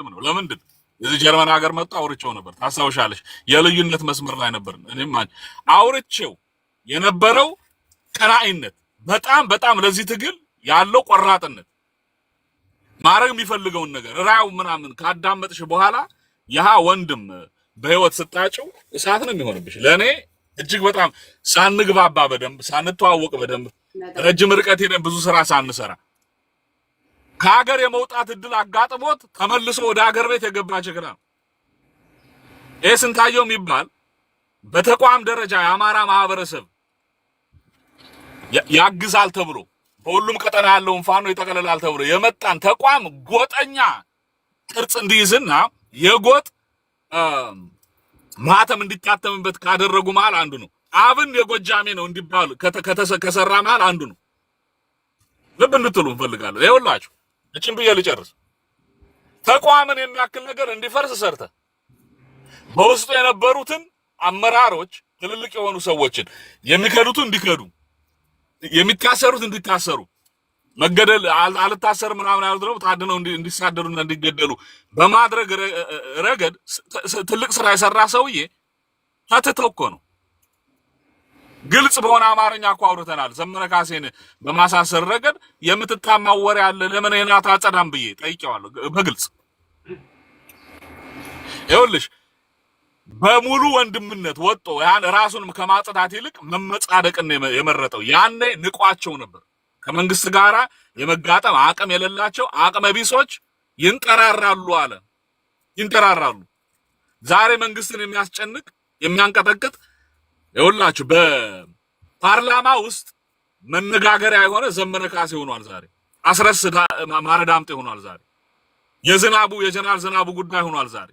ወንድም ነው ለምንድን እዚህ ጀርመን ሀገር መጣ አውርቼው ነበር ታሳውሻለሽ የልዩነት መስመር ላይ ነበር እኔም አውርቼው የነበረው ቀራኢነት በጣም ለዚህ ትግል ያለው ቆራጥነት ማረግ የሚፈልገውን ነገር ራው ምናምን ካዳመጥሽ በኋላ ያሃ ወንድም በህይወት ስጣጭው እሳት ነው የሚሆንብሽ ለኔ እጅግ በጣም ሳንግባባ በደንብ ሳንተዋወቅ በደንብ ረጅም ርቀት ሄደን ብዙ ስራ ሳንሰራ ከሀገር የመውጣት እድል አጋጥሞት ተመልሶ ወደ ሀገር ቤት የገባ ጀግና ስንታየው የሚባል በተቋም ደረጃ የአማራ ማህበረሰብ ያግዛል ተብሎ በሁሉም ቀጠና ያለውን ፋኖ ይጠቀልላል ተብሎ የመጣን ተቋም ጎጠኛ ቅርጽ እንዲይዝና የጎጥ ማተም እንዲታተምበት ካደረጉ መሃል አንዱ ነው አብን የጎጃሜ ነው እንዲባል ከሰራ መሃል አንዱ ነው ልብ እንድትሉ እንፈልጋለሁ ይኸውላችሁ እቺን ብዬ ልጨርስ ተቋምን የሚያክል ነገር እንዲፈርስ ሰርተ በውስጡ የነበሩትን አመራሮች ትልልቅ የሆኑ ሰዎችን የሚከዱት እንዲከዱ የሚታሰሩት እንዲታሰሩ መገደል አልታሰር ምናምን ያሉት ነው ታድነው እንዲሳደሩና እንዲገደሉ በማድረግ ረገድ ትልቅ ስራ የሰራ ሰውዬ ተተተኮ ነው ግልጽ በሆነ አማርኛ እኮ አውርተናል ዘመነ ካሴን በማሳሰር ረገድ የምትታማው ወሬ አለ ለምን ይሄን አታጸዳም ብዬ ጠይቄዋለሁ በግልጽ ይኸውልሽ በሙሉ ወንድምነት ወጥቶ ያን ራሱን ከማጽዳት ይልቅ መመጻደቅን የመረጠው ያኔ ንቋቸው ነበር ከመንግስት ጋራ የመጋጠም አቅም የሌላቸው አቅመ ቢሶች ይንጠራራሉ አለ ይንጠራራሉ ዛሬ መንግስትን የሚያስጨንቅ የሚያንቀጠቅጥ ይኸውላችሁ በፓርላማ ውስጥ መነጋገሪያ የሆነ ዘመነ ካሴ ሆኗል ዛሬ አስረስ ማረዳምጤ ሆኗል ዛሬ የጀነራል ዝናቡ ጉዳይ ሆኗል ዛሬ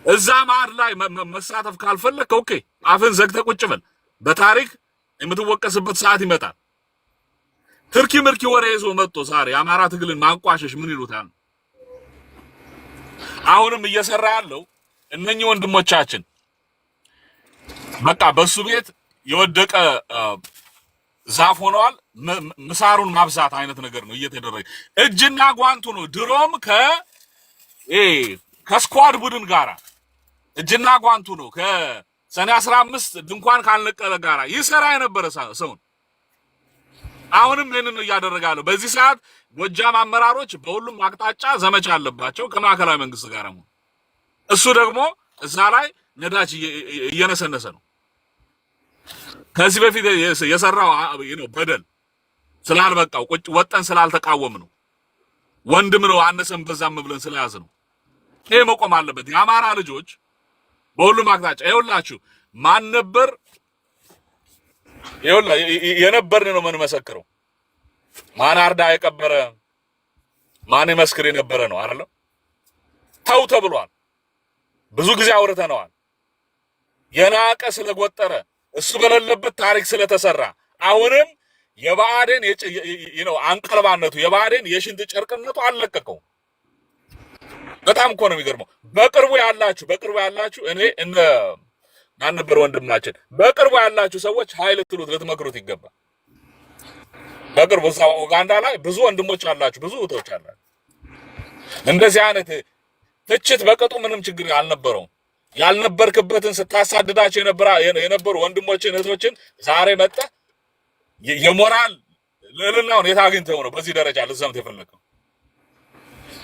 እዛ ማር ላይ መሳተፍ ካልፈለክ ኦኬ አፍን ዘግተ ቁጭ በል በታሪክ የምትወቀስበት ሰዓት ይመጣል ትርኪ ምርኪ ወሬ ይዞ መጥቶ ዛሬ አማራ ትግልን ማንቋሸሽ ምን ይሉታል አሁንም እየሰራ ያለው እነኚህ ወንድሞቻችን በቃ በሱ ቤት የወደቀ ዛፍ ሆነዋል ምሳሩን ማብዛት አይነት ነገር ነው እየተደረገ እጅና ጓንቱ ነው ድሮም ከስኳድ ቡድን ጋራ እጅና ጓንቱ ነው ከሰኔ 15 ድንኳን ካልነቀለ ጋራ ይሰራ የነበረ ሰው አሁንም ለምን ያደረጋሉ በዚህ ሰዓት ጎጃም አመራሮች በሁሉም አቅጣጫ ዘመቻ አለባቸው ከማከላዊ መንግስት ጋር ነው እሱ ደግሞ እዛ ላይ ነዳጅ እየነሰነሰ ነው ከዚህ በፊት የሰራው ነው በደል ስላልበቃው ቁጭ ወጠን ስላልተቃወም ነው ወንድም ነው አነሰም በዛም ብለን ስለያዝ ነው ይሄ መቆም አለበት የአማራ ልጆች በሁሉም አቅጣጫ ይኸውላችሁ ማን ነበር የነበርን ነው ምን መሰክረው ማን አርዳ የቀበረ ማን መስክር የነበረ ነው አይደል ታው ተብሏል ብዙ ጊዜ አውርተናል የናቀ ስለጎጠረ እሱ በሌለበት ታሪክ ስለተሰራ አሁንም የባዕድን አንቀልባነቱ የባዕድን የሽንት ጨርቅነቱ አልለቀቀው በጣም እኮ ነው የሚገርመው በቅርቡ ያላችሁ እኔ ማን ነበር ወንድማችን በቅርቡ ያላችሁ ሰዎች ኃይል ትሉት ልትመክሩት ይገባል በቅርቡ እዛው ኡጋንዳ ላይ ብዙ ወንድሞች አላችሁ ብዙ እህቶች አላችሁ እንደዚህ አይነት ትችት በቅጡ ምንም ችግር አልነበረውም ያልነበርክበትን ስታሳድዳቸው የነበሩ ወንድሞችን እህቶችን ዛሬ መጣ የሞራል ልዕልናውን የታግኝተው ነው በዚህ ደረጃ ልዘምት የፈለከው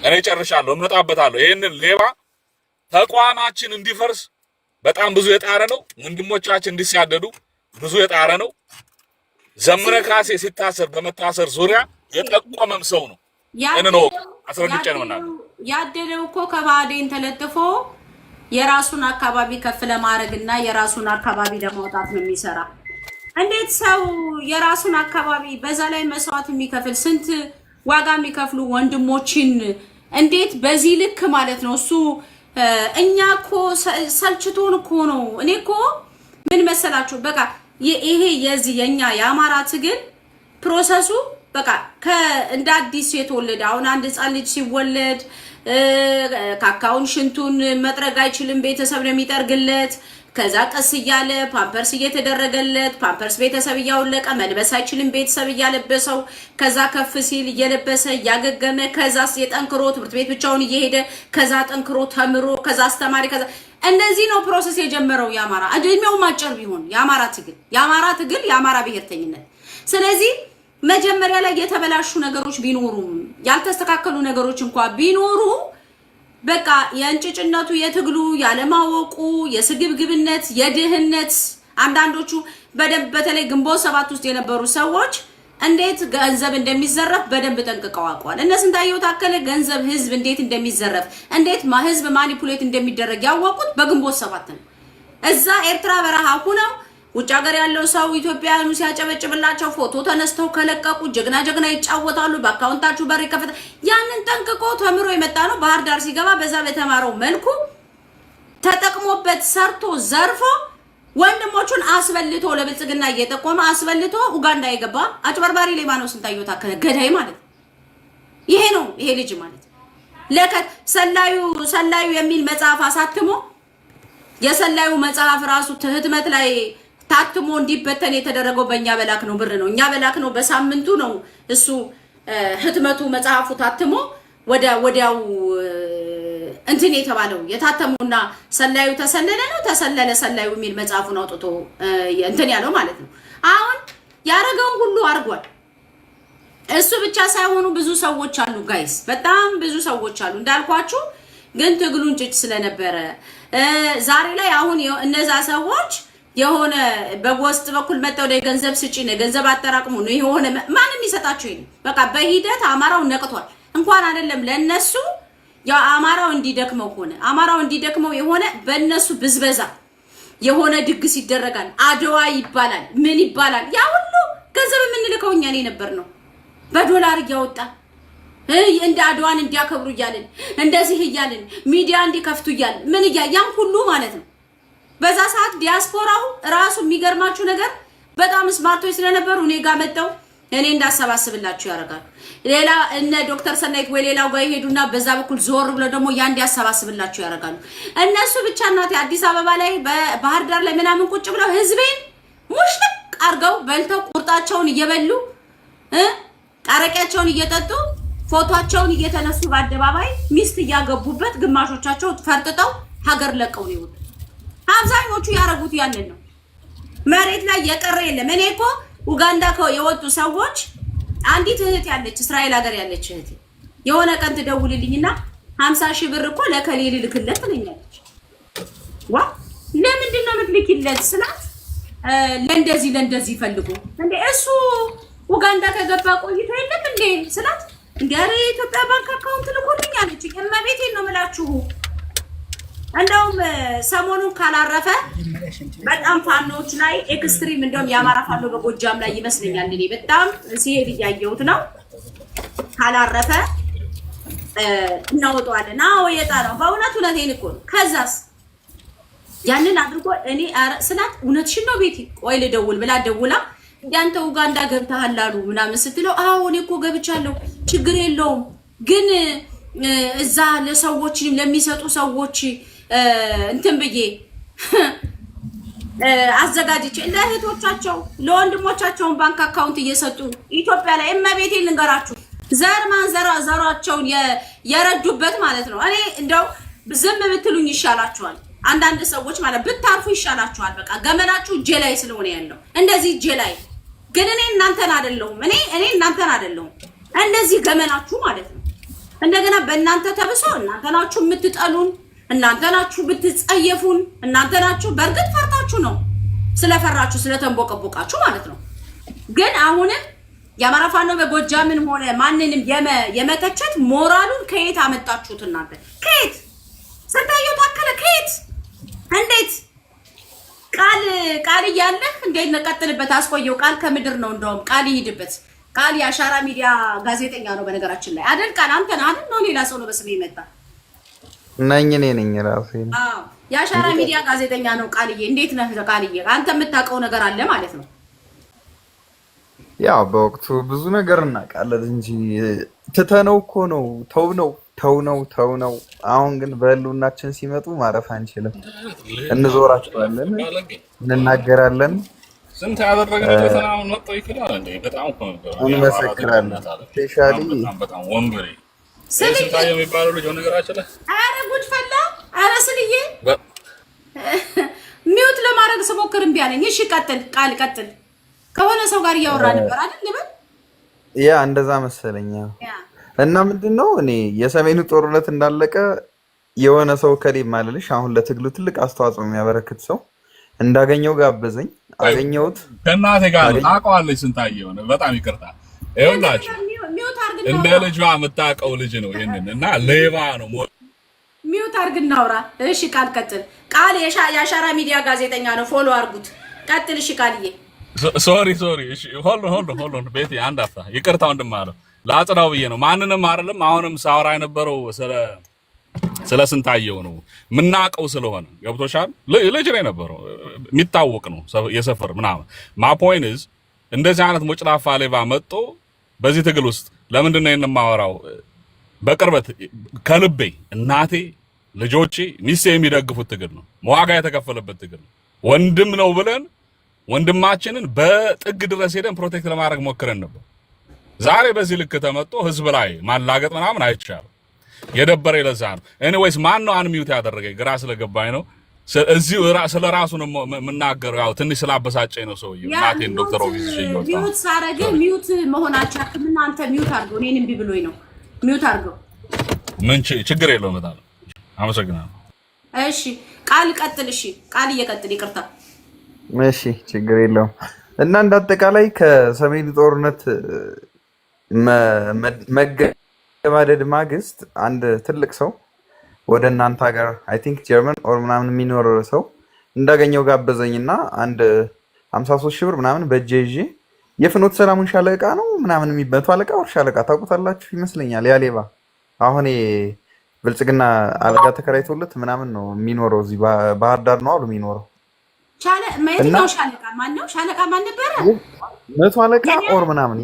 እኔ ጨርሻለሁ እመጣበታለሁ ይሄንን ሌባ ተቋማችን እንዲፈርስ በጣም ብዙ የጣረ ነው ወንድሞቻችን እንዲሳደዱ ብዙ የጣረ ነው ዘመነ ካሴ ሲታሰር በመታሰር ዙሪያ የጠቆመም ሰው ነው እነሆ አስረግጬ ነው እና ያደለው እኮ ከባዴን ተለጥፎ የራሱን አካባቢ ከፍ ለማድረግና የራሱን አካባቢ ለማውጣት ነው የሚሰራ እንዴት ሰው የራሱን አካባቢ በዛ ላይ መስዋዕት የሚከፍል ስንት ዋጋ የሚከፍሉ ወንድሞችን እንዴት በዚህ ልክ ማለት ነው እሱ እኛ እኮ ሰልችቶን እኮ ነው እኔ እኮ ምን መሰላችሁ በቃ ይሄ የዚህ የኛ የአማራ ትግል ፕሮሰሱ በቃ እንደ አዲስ የተወለደ አሁን አንድ ህፃን ልጅ ሲወለድ ካካውን ሽንቱን መጥረግ አይችልም ቤተሰብ ነው የሚጠርግለት ከዛ ቀስ እያለ ፓምፐርስ እየተደረገለት ፓምፐርስ ቤተሰብ እያወለቀ መልበስ አይችልም ቤተሰብ እያለበሰው ከዛ ከፍ ሲል እየለበሰ እያገገመ ከዛ የጠንክሮ ትምህርት ቤት ብቻውን እየሄደ ከዛ ጠንክሮ ተምሮ ከዛ አስተማሪ ከዛ እንደዚህ ነው ፕሮሰስ የጀመረው የአማራ እድሜው ማጨር ቢሆን የአማራ ትግል የአማራ ብሔርተኝነት። ስለዚህ መጀመሪያ ላይ የተበላሹ ነገሮች ቢኖሩም ያልተስተካከሉ ነገሮች እንኳን ቢኖሩ በቃ የእንጭጭነቱ የትግሉ ያለማወቁ የስግብግብነት የድህነት አንዳንዶቹ በደንብ በተለይ ግንቦት 7 ውስጥ የነበሩ ሰዎች እንዴት ገንዘብ እንደሚዘረፍ በደንብ ጠንቅቀው አውቀዋል። እነ ስንታየው ታከለ ገንዘብ ህዝብ እንዴት እንደሚዘረፍ እንዴት ህዝብ ማኒፑሌት እንደሚደረግ ያወቁት በግንቦት 7 ነው። እዛ ኤርትራ በረሃ ሆነው ውጭ ሀገር ያለው ሰው ኢትዮጵያውያኑ ሲያጨበጭብላቸው ፎቶ ተነስተው ከለቀቁ ጀግና ይጫወታሉ። በአካውንታችሁ በር ይከፈታ። ያንን ጠንቅቆ ተምሮ የመጣ ነው። ባህር ዳር ሲገባ በዛ በተማረው መልኩ ተጠቅሞበት ሰርቶ ዘርፎ ወንድሞቹን አስበልቶ ለብልጽግና እየጠቆመ አስበልቶ ኡጋንዳ የገባ አጭበርባሪ ሌባ ነው ስንታየው ታከለ ገዳይ ማለት ይሄ ነው። ይሄ ልጅ ማለት ለከት ሰላዩ የሚል መጽሐፍ አሳትሞ የሰላዩ መጽሐፍ ራሱ ህትመት ላይ ታትሞ እንዲበተን የተደረገው በእኛ በላክ ነው ብር ነው። እኛ በላክ ነው በሳምንቱ ነው እሱ ህትመቱ መጽሐፉ ታትሞ ወዲያው እንትን የተባለው የታተሙና ሰላዩ ተሰለለ ሰላዩ የሚል መጽሐፉን አውጥቶ እንትን ያለው ማለት ነው። አሁን ያረጋውን ሁሉ አርጓል። እሱ ብቻ ሳይሆኑ ብዙ ሰዎች አሉ ጋይስ፣ በጣም ብዙ ሰዎች አሉ እንዳልኳችሁ። ግን ትግሉን ጭጭ ስለነበረ ዛሬ ላይ አሁን እነዛ ሰዎች የሆነ በውስጥ በኩል መጣው ገንዘብ ስጪ ነው ገንዘብ አጠራቅሙ ነው የሆነ ማንም ይሰጣቸው ይሄን በቃ በሂደት አማራው ነቅቷል። እንኳን አይደለም ለነሱ ያ አማራው እንዲደክመው የሆነ በእነሱ ብዝበዛ የሆነ ድግስ ይደረጋል። አድዋ ይባላል ምን ይባላል። ያ ሁሉ ገንዘብ የምንልከው እኛ ነበር ነው በዶላር እያወጣ እንደ አድዋን እንዲያከብሩ እያልን እንደዚህ እያልን ሚዲያ እንዲከፍቱ እያልን ምን ያን ሁሉ ማለት ነው። በዛ ሰዓት ዲያስፖራው ራሱ የሚገርማችሁ ነገር በጣም ስማርቶች ስለነበሩ እኔ ጋር መጣው እኔ እንዳሰባስብላችሁ ያደርጋሉ። ሌላ እነ ዶክተር ሰናይት ወይ ሌላው ጋር ይሄዱና በዛ በኩል ዞር ብለው ደግሞ ያን እንዲያሰባስብላችሁ ያደርጋሉ። እነሱ ብቻ እናት አዲስ አበባ ላይ በባህር ዳር ላይ ምናምን ቁጭ ብለው ህዝቤን ሙሽልቅ አርገው በልተው ቁርጣቸውን እየበሉ አረቂያቸውን እየጠጡ ፎቶአቸውን እየተነሱ በአደባባይ ሚስት እያገቡበት ግማሾቻቸው ፈርጥጠው ሀገር ለቀው ነው። አብዛኞቹ ያረጉት ያንን ነው። መሬት ላይ የቀረ የለም። እኔ እኮ ኡጋንዳ የወጡ ሰዎች አንዲት እህት ያለች እስራኤል ሀገር ያለች እህት የሆነ ቀን ትደውልልኝና 50,000 ብር እኮ ለከሌ ልልክለት ትለኛለች። ለምንድን ነው የምትልኪለት ስላት ለእንደዚህ ፈልጉ እንዴ እሱ ኡጋንዳ ከገባ ቆይቶ የለም እንዴ ስላት እንዴ አረ የኢትዮጵያ ባንክ አካውንት ልኮልኝ አለች። እመቤቴን ነው የምላችሁ። እንደውም ሰሞኑን ካላረፈ በጣም ፋኖች ላይ ኤክስትሪም እንደውም የአማራ ፋኖ በጎጃም ላይ ይመስለኛል እኔ በጣም ሲሄድ እያየሁት ነው። ካላረፈ እናወጣዋለን። አዎ የጣራው በእውነት እውነቴን እኮ ነው። ከዛስ ያንን አድርጎ እኔ ስላት እውነትሽን ነው ቤቲ ቆይ ልደውል ብላ ደውላ ያንተ ኡጋንዳ ገብተሃል አሉ ምናምን ስትለው አዎ እኔ እኮ ገብቻለሁ ችግር የለውም ግን እዛ ለሰዎች ለሚሰጡ ሰዎች እንትን ብዬ አዘጋጅቼ ለእህቶቻቸው ለወንድሞቻቸውን ባንክ አካውንት እየሰጡ ኢትዮጵያ ላይ እመቤቴን ልንገራችሁ ዘር ማንዘራቸውን የረዱበት ማለት ነው። እኔ እንደው ዝም ብትሉኝ ይሻላችኋል። አንዳንድ ሰዎች ማለት ብታርፉ ይሻላችኋል። በቃ ገመናችሁ እጄ ላይ ስለሆነ ያለው እንደዚህ እጄ ላይ ግን እኔ እናንተን አይደለሁም። እኔ እናንተን አይደለሁም። እንደዚህ ገመናችሁ ማለት ነው። እንደገና በእናንተ ተብሶ እናንተ ናችሁ የምትጠሉን፣ እናንተ ናችሁ ብትጸየፉን፣ እናንተ ናችሁ በእርግጥ ፈርታችሁ ነው ስለፈራችሁ ስለተንቦቀቦቃችሁ ማለት ነው። ግን አሁንም የአማራ ፋኖ በጎጃምን ሆነ ማንንም የመተቸት ሞራሉን ከየት አመጣችሁት እናንተ? ከየት ስንታየው ታከለ ከየት እንዴት ቃል እያለህ እንዴት ነቀጥልበት አስቆየው። ቃል ከምድር ነው እንደውም ቃል ይሄድበት። ቃል የአሻራ ሚዲያ ጋዜጠኛ ነው በነገራችን ላይ አይደል? ቃል አንተ ነህ አይደል? ነው ሌላ ሰው ነው በስሜ መጣ ነኝ እኔ ነኝ ራሴ። አዎ የአሻራ ሚዲያ ጋዜጠኛ ነው ቃልዬ። እንዴት ነህ ቃልዬ? አንተ የምታውቀው ነገር አለ ማለት ነው። ያው በወቅቱ ብዙ ነገር እናውቃለን እንጂ ትተነው እኮ ነው ተው ነው ተው ነው። አሁን ግን በህልውናችን ሲመጡ ማረፍ አንችልም። እንዞራቸዋለን፣ እንናገራለን፣ ስንት ያደረግነው ተናውን መጣው ይከዳል እንዴ? በጣም እኮ ነበር። እንመሰክራለን። ስፔሻሊ በጣም ወንበሬ ስንታየ የሚባለው ልጅ ነገራችን ላይ አረ ጉድ ፈላ። አረ ስልዬ ሚውት ለማድረግ ስሞክር እምቢ አለኝ። እሺ ቀጥል፣ ቃል ቀጥል። ከሆነ ሰው ጋር እያወራ ነበር አይደል? ልበል ያ እንደዛ መሰለኝ። እና ምንድነው እኔ የሰሜኑ ጦርነት እንዳለቀ የሆነ ሰው ከዴ ማለልሽ አሁን ለትግሉ ትልቅ አስተዋጽኦ የሚያበረክት ሰው እንዳገኘው ጋበዘኝ። አገኘሁት። ከእናቴ ጋር ታውቀዋለች ስንታየው ነው። በጣም ይቅርታ ይኸውላችሁ፣ እንደ ልጇ የምታውቀው ልጅ ነው ይሄንን እና ሌባ ነው። ሚውት አድርግ እናውራ። እሺ ቃል ቀጥል። ቃል የአሻራ ሚዲያ ጋዜጠኛ ነው፣ ፎሎ አድርጉት። ቀጥል። እሺ ቃልዬ ሶሪ እሺ ሆልድ ቤቴ አንድ አፍታ ይቅርታ ወንድም አለው ላጽዳው ብዬ ነው። ማንንም አይደለም። አሁንም ሳወራ የነበረው ስለ ስንታየው ነው ምናቀው ስለሆነ ገብቶሻል። ልጅ ነው የነበረው የሚታወቅ ነው የሰፈር ምናምን ማፖይንዝ እንደዚህ አይነት ሙጭላፋ ሌባ መጥቶ በዚህ ትግል ውስጥ ለምንድን ነው የማወራው? በቅርበት ከልቤ እናቴ፣ ልጆቼ፣ ሚስቴ የሚደግፉት ትግል ነው። ዋጋ የተከፈለበት ትግል ነው። ወንድም ነው ብለን ወንድማችንን በጥግ ድረስ ሄደን ፕሮቴክት ለማድረግ ሞክረን ነበር። ዛሬ በዚህ ልክ ተመጥቶ ህዝብ ላይ ማላገጥ ምናምን አይቻልም። የደበረ ለዛ ነው። ኤኒዌይስ ማን ነው አንሚዩት ያደረገኝ? ግራ ስለገባኝ ነው። እዚህ ስለ ራሱ ነው የምናገረው። ያው ትንሽ ስላበሳጨኝ ነው ሰውዬው። እናቴን ዶክተር ኦፊስ ይወጣ ሚዩት ሳረግ ሚዩት መሆናችሁ አክምና አንተ ሚዩት አድርገው። እኔን እምቢ ብሎኝ ነው። ሚዩት አድርገው። ምን ችግር የለውም። በጣም አመሰግናለሁ። እሺ ቃል ቀጥል። እሺ ቃል እየቀጥል። ይቅርታ። እሺ ችግር የለውም። እና እንዳጠቃላይ ከሰሜኑ ጦርነት መገባደድ ማግስት አንድ ትልቅ ሰው ወደ እናንተ ሀገር አይ ቲንክ ጀርመን ኦር ምናምን የሚኖር ሰው እንዳገኘው ጋበዘኝና አንድ 53 ሺህ ብር ምናምን በእጄ ይዤ የፍኖተ ሰላሙን ሻለቃ ነው ምናምን የሚበቱ አለቃ ወር ሻለቃ ታውቁታላችሁ ይመስለኛል። ያ ሌባ አሁን ብልጽግና አልጋ ተከራይቶለት ምናምን ነው የሚኖረው። እዚህ ባህር ዳር ነው አሉ የሚኖረው። የትኛው ሻለቃ ማን ነው? ሻለቃ ማን ነበረ? መቶ አለቃ ኦር ምናምን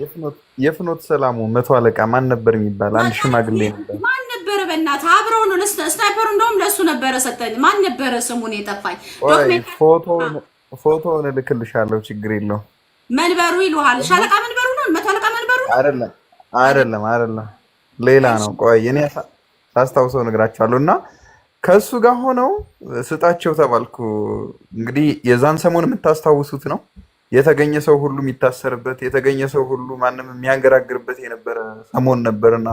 የፍኖተ ሰላሙ መቶ አለቃ ማን ነበር የሚባል አንድ ሽማግሌ ነበር። ማን ነበረ? በእናትህ አብረው ነው ስናይፐሩ እንደውም ለሱ ነበረ ሰጠኝ። ማን ነበረ? ስሙን የጠፋኝ። ፎቶውን እልክልሻለሁ፣ ችግር የለውም። መንበሩ ይሉሃል። ሻለቃ መንበሩ ነው? መቶ አለቃ መንበሩ ነው? አይደለም፣ ሌላ ነው። ቆይ እኔ ሳስታውሰው እነግራቸዋለሁ። እና ከእሱ ጋር ሆነው ስጣቸው ተባልኩ። እንግዲህ የዛን ሰሞን የምታስታውሱት ነው። የተገኘ ሰው ሁሉ የሚታሰርበት፣ የተገኘ ሰው ሁሉ ማንም የሚያንገራግርበት የነበረ ሰሞን ነበርና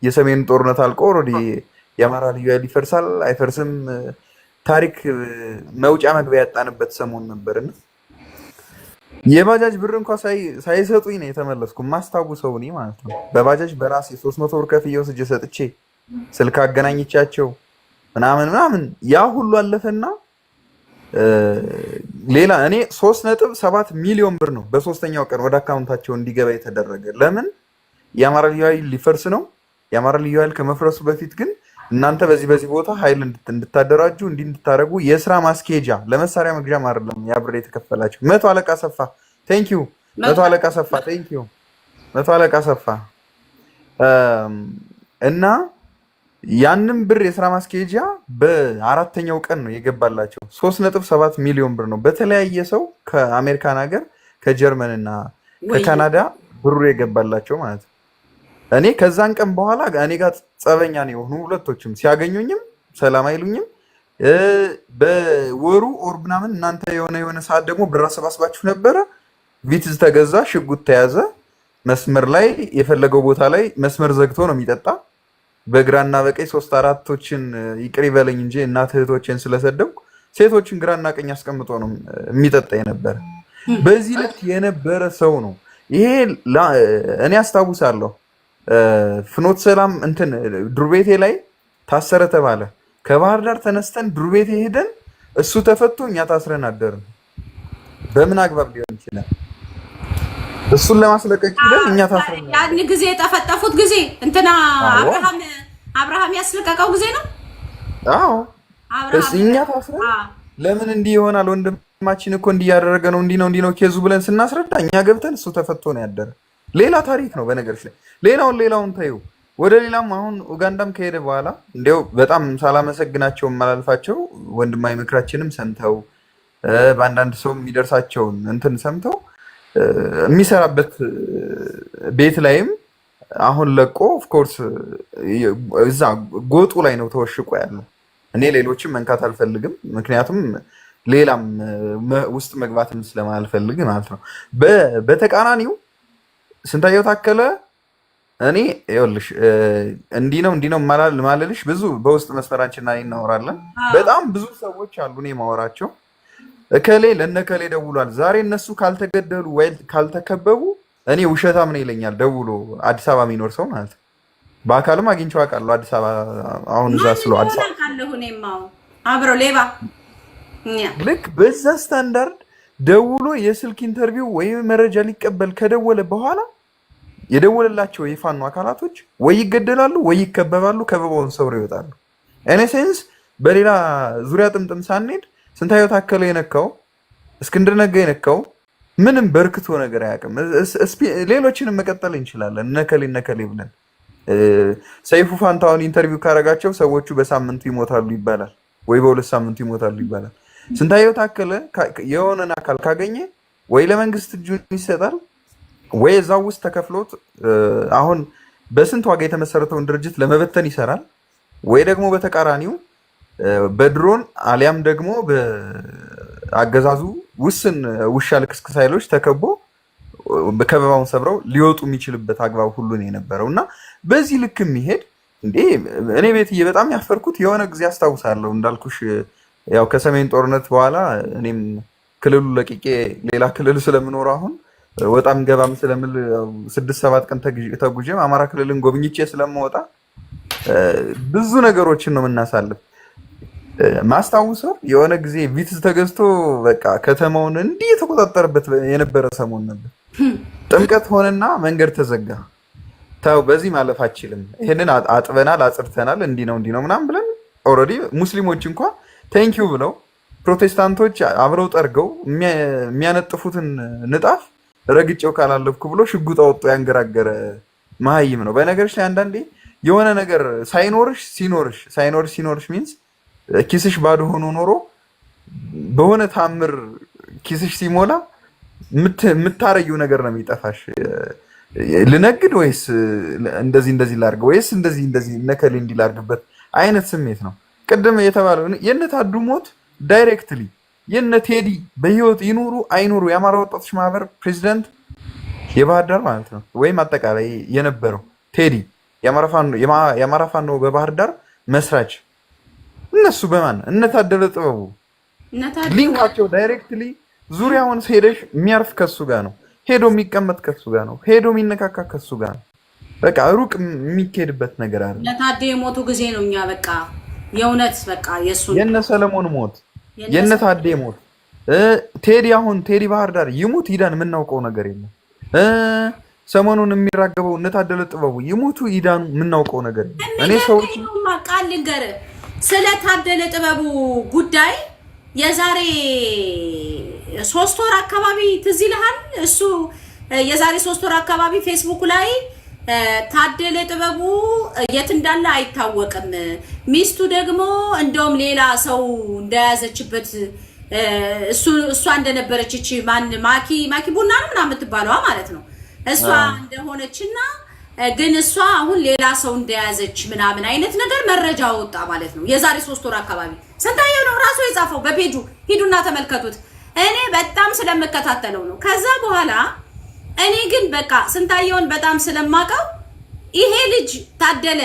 የሰሜኑ ጦርነት አልቆ ኦልሬዲ የአማራ ልዩ ኃይል ይፈርሳል አይፈርስም ታሪክ መውጫ መግቢያ ያጣንበት ሰሞን ነበርና የባጃጅ ብር እንኳን ሳይሰጡኝ ነው የተመለስኩ። ማስታውሰው እኔ ማለት ነው በባጃጅ በራሴ 300 ብር ከፍዬ ወስጄ ሰጥቼ ስልክ አገናኝቻቸው ምናምን ያ ሁሉ አለፈና ሌላ እኔ 3.7 ሚሊዮን ብር ነው በሶስተኛው ቀን ወደ አካውንታቸው እንዲገባ የተደረገ። ለምን? የአማራ ልዩ ኃይል ሊፈርስ ነው። የአማራ ልዩ ኃይል ከመፍረሱ በፊት ግን እናንተ በዚህ ቦታ ኃይል እንድታደራጁ እንድታደርጉ የስራ ማስኬጃ ለመሳሪያ መግዣም አይደለም ያ ብር የተከፈላቸው። መቶ አለቃ ሰፋ ቴንኪዩ፣ መቶ አለቃ ሰፋ ቴንኪዩ፣ መቶ አለቃ ሰፋ እና ያንን ብር የስራ ማስኬጃ በአራተኛው ቀን ነው የገባላቸው። 3.7 ሚሊዮን ብር ነው በተለያየ ሰው ከአሜሪካን ሀገር ከጀርመን እና ከካናዳ ብሩ የገባላቸው ማለት ነው። እኔ ከዛን ቀን በኋላ እኔ ጋር ጸበኛ ነው የሆኑ ሁለቶችም ሲያገኙኝም ሰላም አይሉኝም። በወሩ ኦር ምናምን እናንተ የሆነ ሰዓት ደግሞ ብር አሰባስባችሁ ነበረ። ቪትዝ ተገዛ፣ ሽጉጥ ተያዘ። መስመር ላይ የፈለገው ቦታ ላይ መስመር ዘግቶ ነው የሚጠጣ። በግራና በቀኝ 3-4ቶችን ይቅር ይበለኝ እንጂ እናት እህቶችን ስለሰደብኩ ሴቶችን ግራና ቀኝ አስቀምጦ ነው የሚጠጣ የነበረ። በዚህ ልክ የነበረ ሰው ነው ይሄ። እኔ አስታውሳለሁ ፍኖተ ሰላም እንትን ዱርቤቴ ላይ ታሰረ ተባለ። ከባህር ዳር ተነስተን ዱርቤቴ ሄደን እሱ ተፈቶ እኛ ታስረን አደርን። በምን አግባብ ሊሆን ይችላል? እሱን ለማስለቀቅ ሄደን እኛ ታስረን ያን ጊዜ የጠፈጠፉት ጊዜ እንትና አብርሃም ያስለቀቀው ጊዜ ነው። አዎ እኛ ታስረን ለምን እንዲህ ይሆናል? ወንድማችን እኮ እንዲህ ያደረገ ነው እንዲህ ነው ኬዙ ብለን ስናስረዳ እኛ ገብተን እሱ ተፈቶ ነው ያደረ። ሌላ ታሪክ ነው በነገርሽ ላይ ሌላውን ታዩ። ወደ ሌላም አሁን ኡጋንዳም ከሄደ በኋላ እንዲያው በጣም ሳላመሰግናቸው የማላልፋቸው ወንድማዊ ምክራችንም ሰምተው በአንዳንድ ሰው የሚደርሳቸውን እንትን ሰምተው የሚሰራበት ቤት ላይም አሁን ለቆ ኦፍኮርስ እዛ ጎጡ ላይ ነው ተወሽቆ ያለው። እኔ ሌሎችም መንካት አልፈልግም፣ ምክንያቱም ሌላም ውስጥ መግባትም ስለማልፈልግ ማለት ነው። በተቃራኒው ስንታየው ታከለ እኔ ይኸውልሽ እንዲህ ነው ማለልሽ ብዙ በውስጥ መስመራችን ላይ እናወራለን። በጣም ብዙ ሰዎች አሉ እኔ ማወራቸው እከሌ ለነከሌ ደውሏል፣ ዛሬ እነሱ ካልተገደሉ ወይ ካልተከበቡ እኔ ውሸታም ነው ይለኛል ደውሎ፣ አዲስ አበባ የሚኖር ሰው ማለት ነው። በአካልም አግኝቼው አውቃለሁ። አዲስ አበባ አሁን እዛ ስለው አዲስ አበባ አብረው ሌባ ልክ በዛ ስታንዳርድ ደውሎ የስልክ ኢንተርቪው ወይ መረጃ ሊቀበል ከደወለ በኋላ የደወለላቸው የፋኖ አካላቶች ወይ ይገደላሉ ወይ ይከበባሉ፣ ከበባውን ሰብረው ይወጣሉ። ኤኔሴንስ በሌላ ዙሪያ ጥምጥም ሳንሄድ ስንታየው ታከለ የነካው እስክንድር ነጋ የነካው ምንም በርክቶ ነገር አያውቅም። ሌሎችንም መቀጠል እንችላለን ነከሌ ብለን። ሰይፉ ፋንታውን ኢንተርቪው ካረጋቸው ሰዎቹ በሳምንቱ ይሞታሉ ይባላል ወይ በሁለት ሳምንቱ ይሞታሉ ይባላል። ስንታየው ታከለ የሆነን አካል ካገኘ ወይ ለመንግስት እጁን ይሰጣል ወይ እዛው ውስጥ ተከፍሎት አሁን በስንት ዋጋ የተመሰረተውን ድርጅት ለመበተን ይሰራል፣ ወይ ደግሞ በተቃራኒው በድሮን አሊያም ደግሞ በአገዛዙ ውስን ውሻ ልክስክስ ኃይሎች ተከቦ በከበባውን ሰብረው ሊወጡ የሚችልበት አግባብ ሁሉ ነው የነበረው እና በዚህ ልክ የሚሄድ እንዴ እኔ ቤትዬ በጣም ያፈርኩት የሆነ ጊዜ አስታውሳለሁ። እንዳልኩሽ ያው ከሰሜን ጦርነት በኋላ እኔም ክልሉ ለቂቄ ሌላ ክልል ስለምኖር አሁን ወጣም ገባም ስለምል 6-7 ቀን ተጉዤም አማራ ክልልን ጎብኝቼ ስለምወጣ ብዙ ነገሮችን ነው የምናሳልፍ። ማስታውሰው የሆነ ጊዜ ቪትዝ ተገዝቶ በቃ ከተማውን እንዲህ የተቆጣጠረበት የነበረ ሰሞን ነበር። ጥምቀት ሆነና መንገድ ተዘጋ። ታው በዚህ ማለፍ አችልም፣ ይሄንን አጥበናል አጽድተናል እንዲህ ነው ምናምን ብለን ኦልሬዲ ሙስሊሞች እንኳን ቴንኪው ብለው ፕሮቴስታንቶች አብረው ጠርገው የሚያነጥፉትን ንጣፍ ረግጬው ካላለፍኩ ብሎ ሽጉጥ አወጡ ያንገራገረ መሀይም ነው። በነገርሽ ላይ አንዳንዴ የሆነ ነገር ሲኖርሽ ሚንስ ኪስሽ ባዶ ሆኖ ኖሮ በሆነ ታምር ኪስሽ ሲሞላ የምታረጊው ነገር ነው የሚጠፋሽ። ልነግድ ወይስ እንደዚህ ላርግ ወይስ እንደዚህ ነከሌ እንዲላርግበት አይነት ስሜት ነው። ቅድም የተባለው የነታዱ ሞት ዳይሬክትሊ የነ ቴዲ በህይወት ይኑሩ አይኑሩ የአማራ ወጣቶች ማህበር ፕሬዚዳንት የባህር ዳር ማለት ነው ወይም አጠቃላይ የነበረው ቴዲ የአማራ ፋኖ በባህር ዳር መስራች እነሱ በማን እነታደለ ጥበቡ ሊንካቸው ዳይሬክትሊ ዙሪያውን ሄደሽ የሚያርፍ ከሱ ጋር ነው፣ ሄዶ የሚቀመጥ ከሱ ጋር ነው፣ ሄዶ የሚነካካ ከሱ ጋር ነው። በቃ ሩቅ የሚኬድበት ነገር አለ። ለታደ የሞቱ ጊዜ ነው እኛ በቃ የእውነት በቃ የሱ የነ ሰለሞን ሞት የነ ታደ ሞት ቴዲ ባህር ዳር ይሙት ይዳን የምናውቀው ነገር የለም። ሰሞኑን የሚራገበው እነታደለ ጥበቡ ይሙቱ ይዳኑ የምናውቀው ነገር የለም። እኔ ሰዎች ቃል ልንገር ስለ ታደለ ጥበቡ ጉዳይ የዛሬ 3 ወር አካባቢ ትዝ ይልሃል? እሱ የዛሬ 3 ወር አካባቢ ፌስቡክ ላይ ታደለ ጥበቡ የት እንዳለ አይታወቅም፣ ሚስቱ ደግሞ እንደውም ሌላ ሰው እንደያዘችበት እሷ እንደነበረች እቺ ማኪ ቡና ነው ምናምን የምትባለዋ ማለት ነው እሷ እንደሆነችና ግን እሷ አሁን ሌላ ሰው እንደያዘች ምናምን አይነት ነገር መረጃ ወጣ ማለት ነው። የዛሬ 3 ወር አካባቢ ስንታየው ነው ራሱ የጻፈው በፔጁ ሂዱና ተመልከቱት። እኔ በጣም ስለምከታተለው ነው። ከዛ በኋላ እኔ ግን በቃ ስንታየውን በጣም ስለማቀው ይሄ ልጅ ታደለ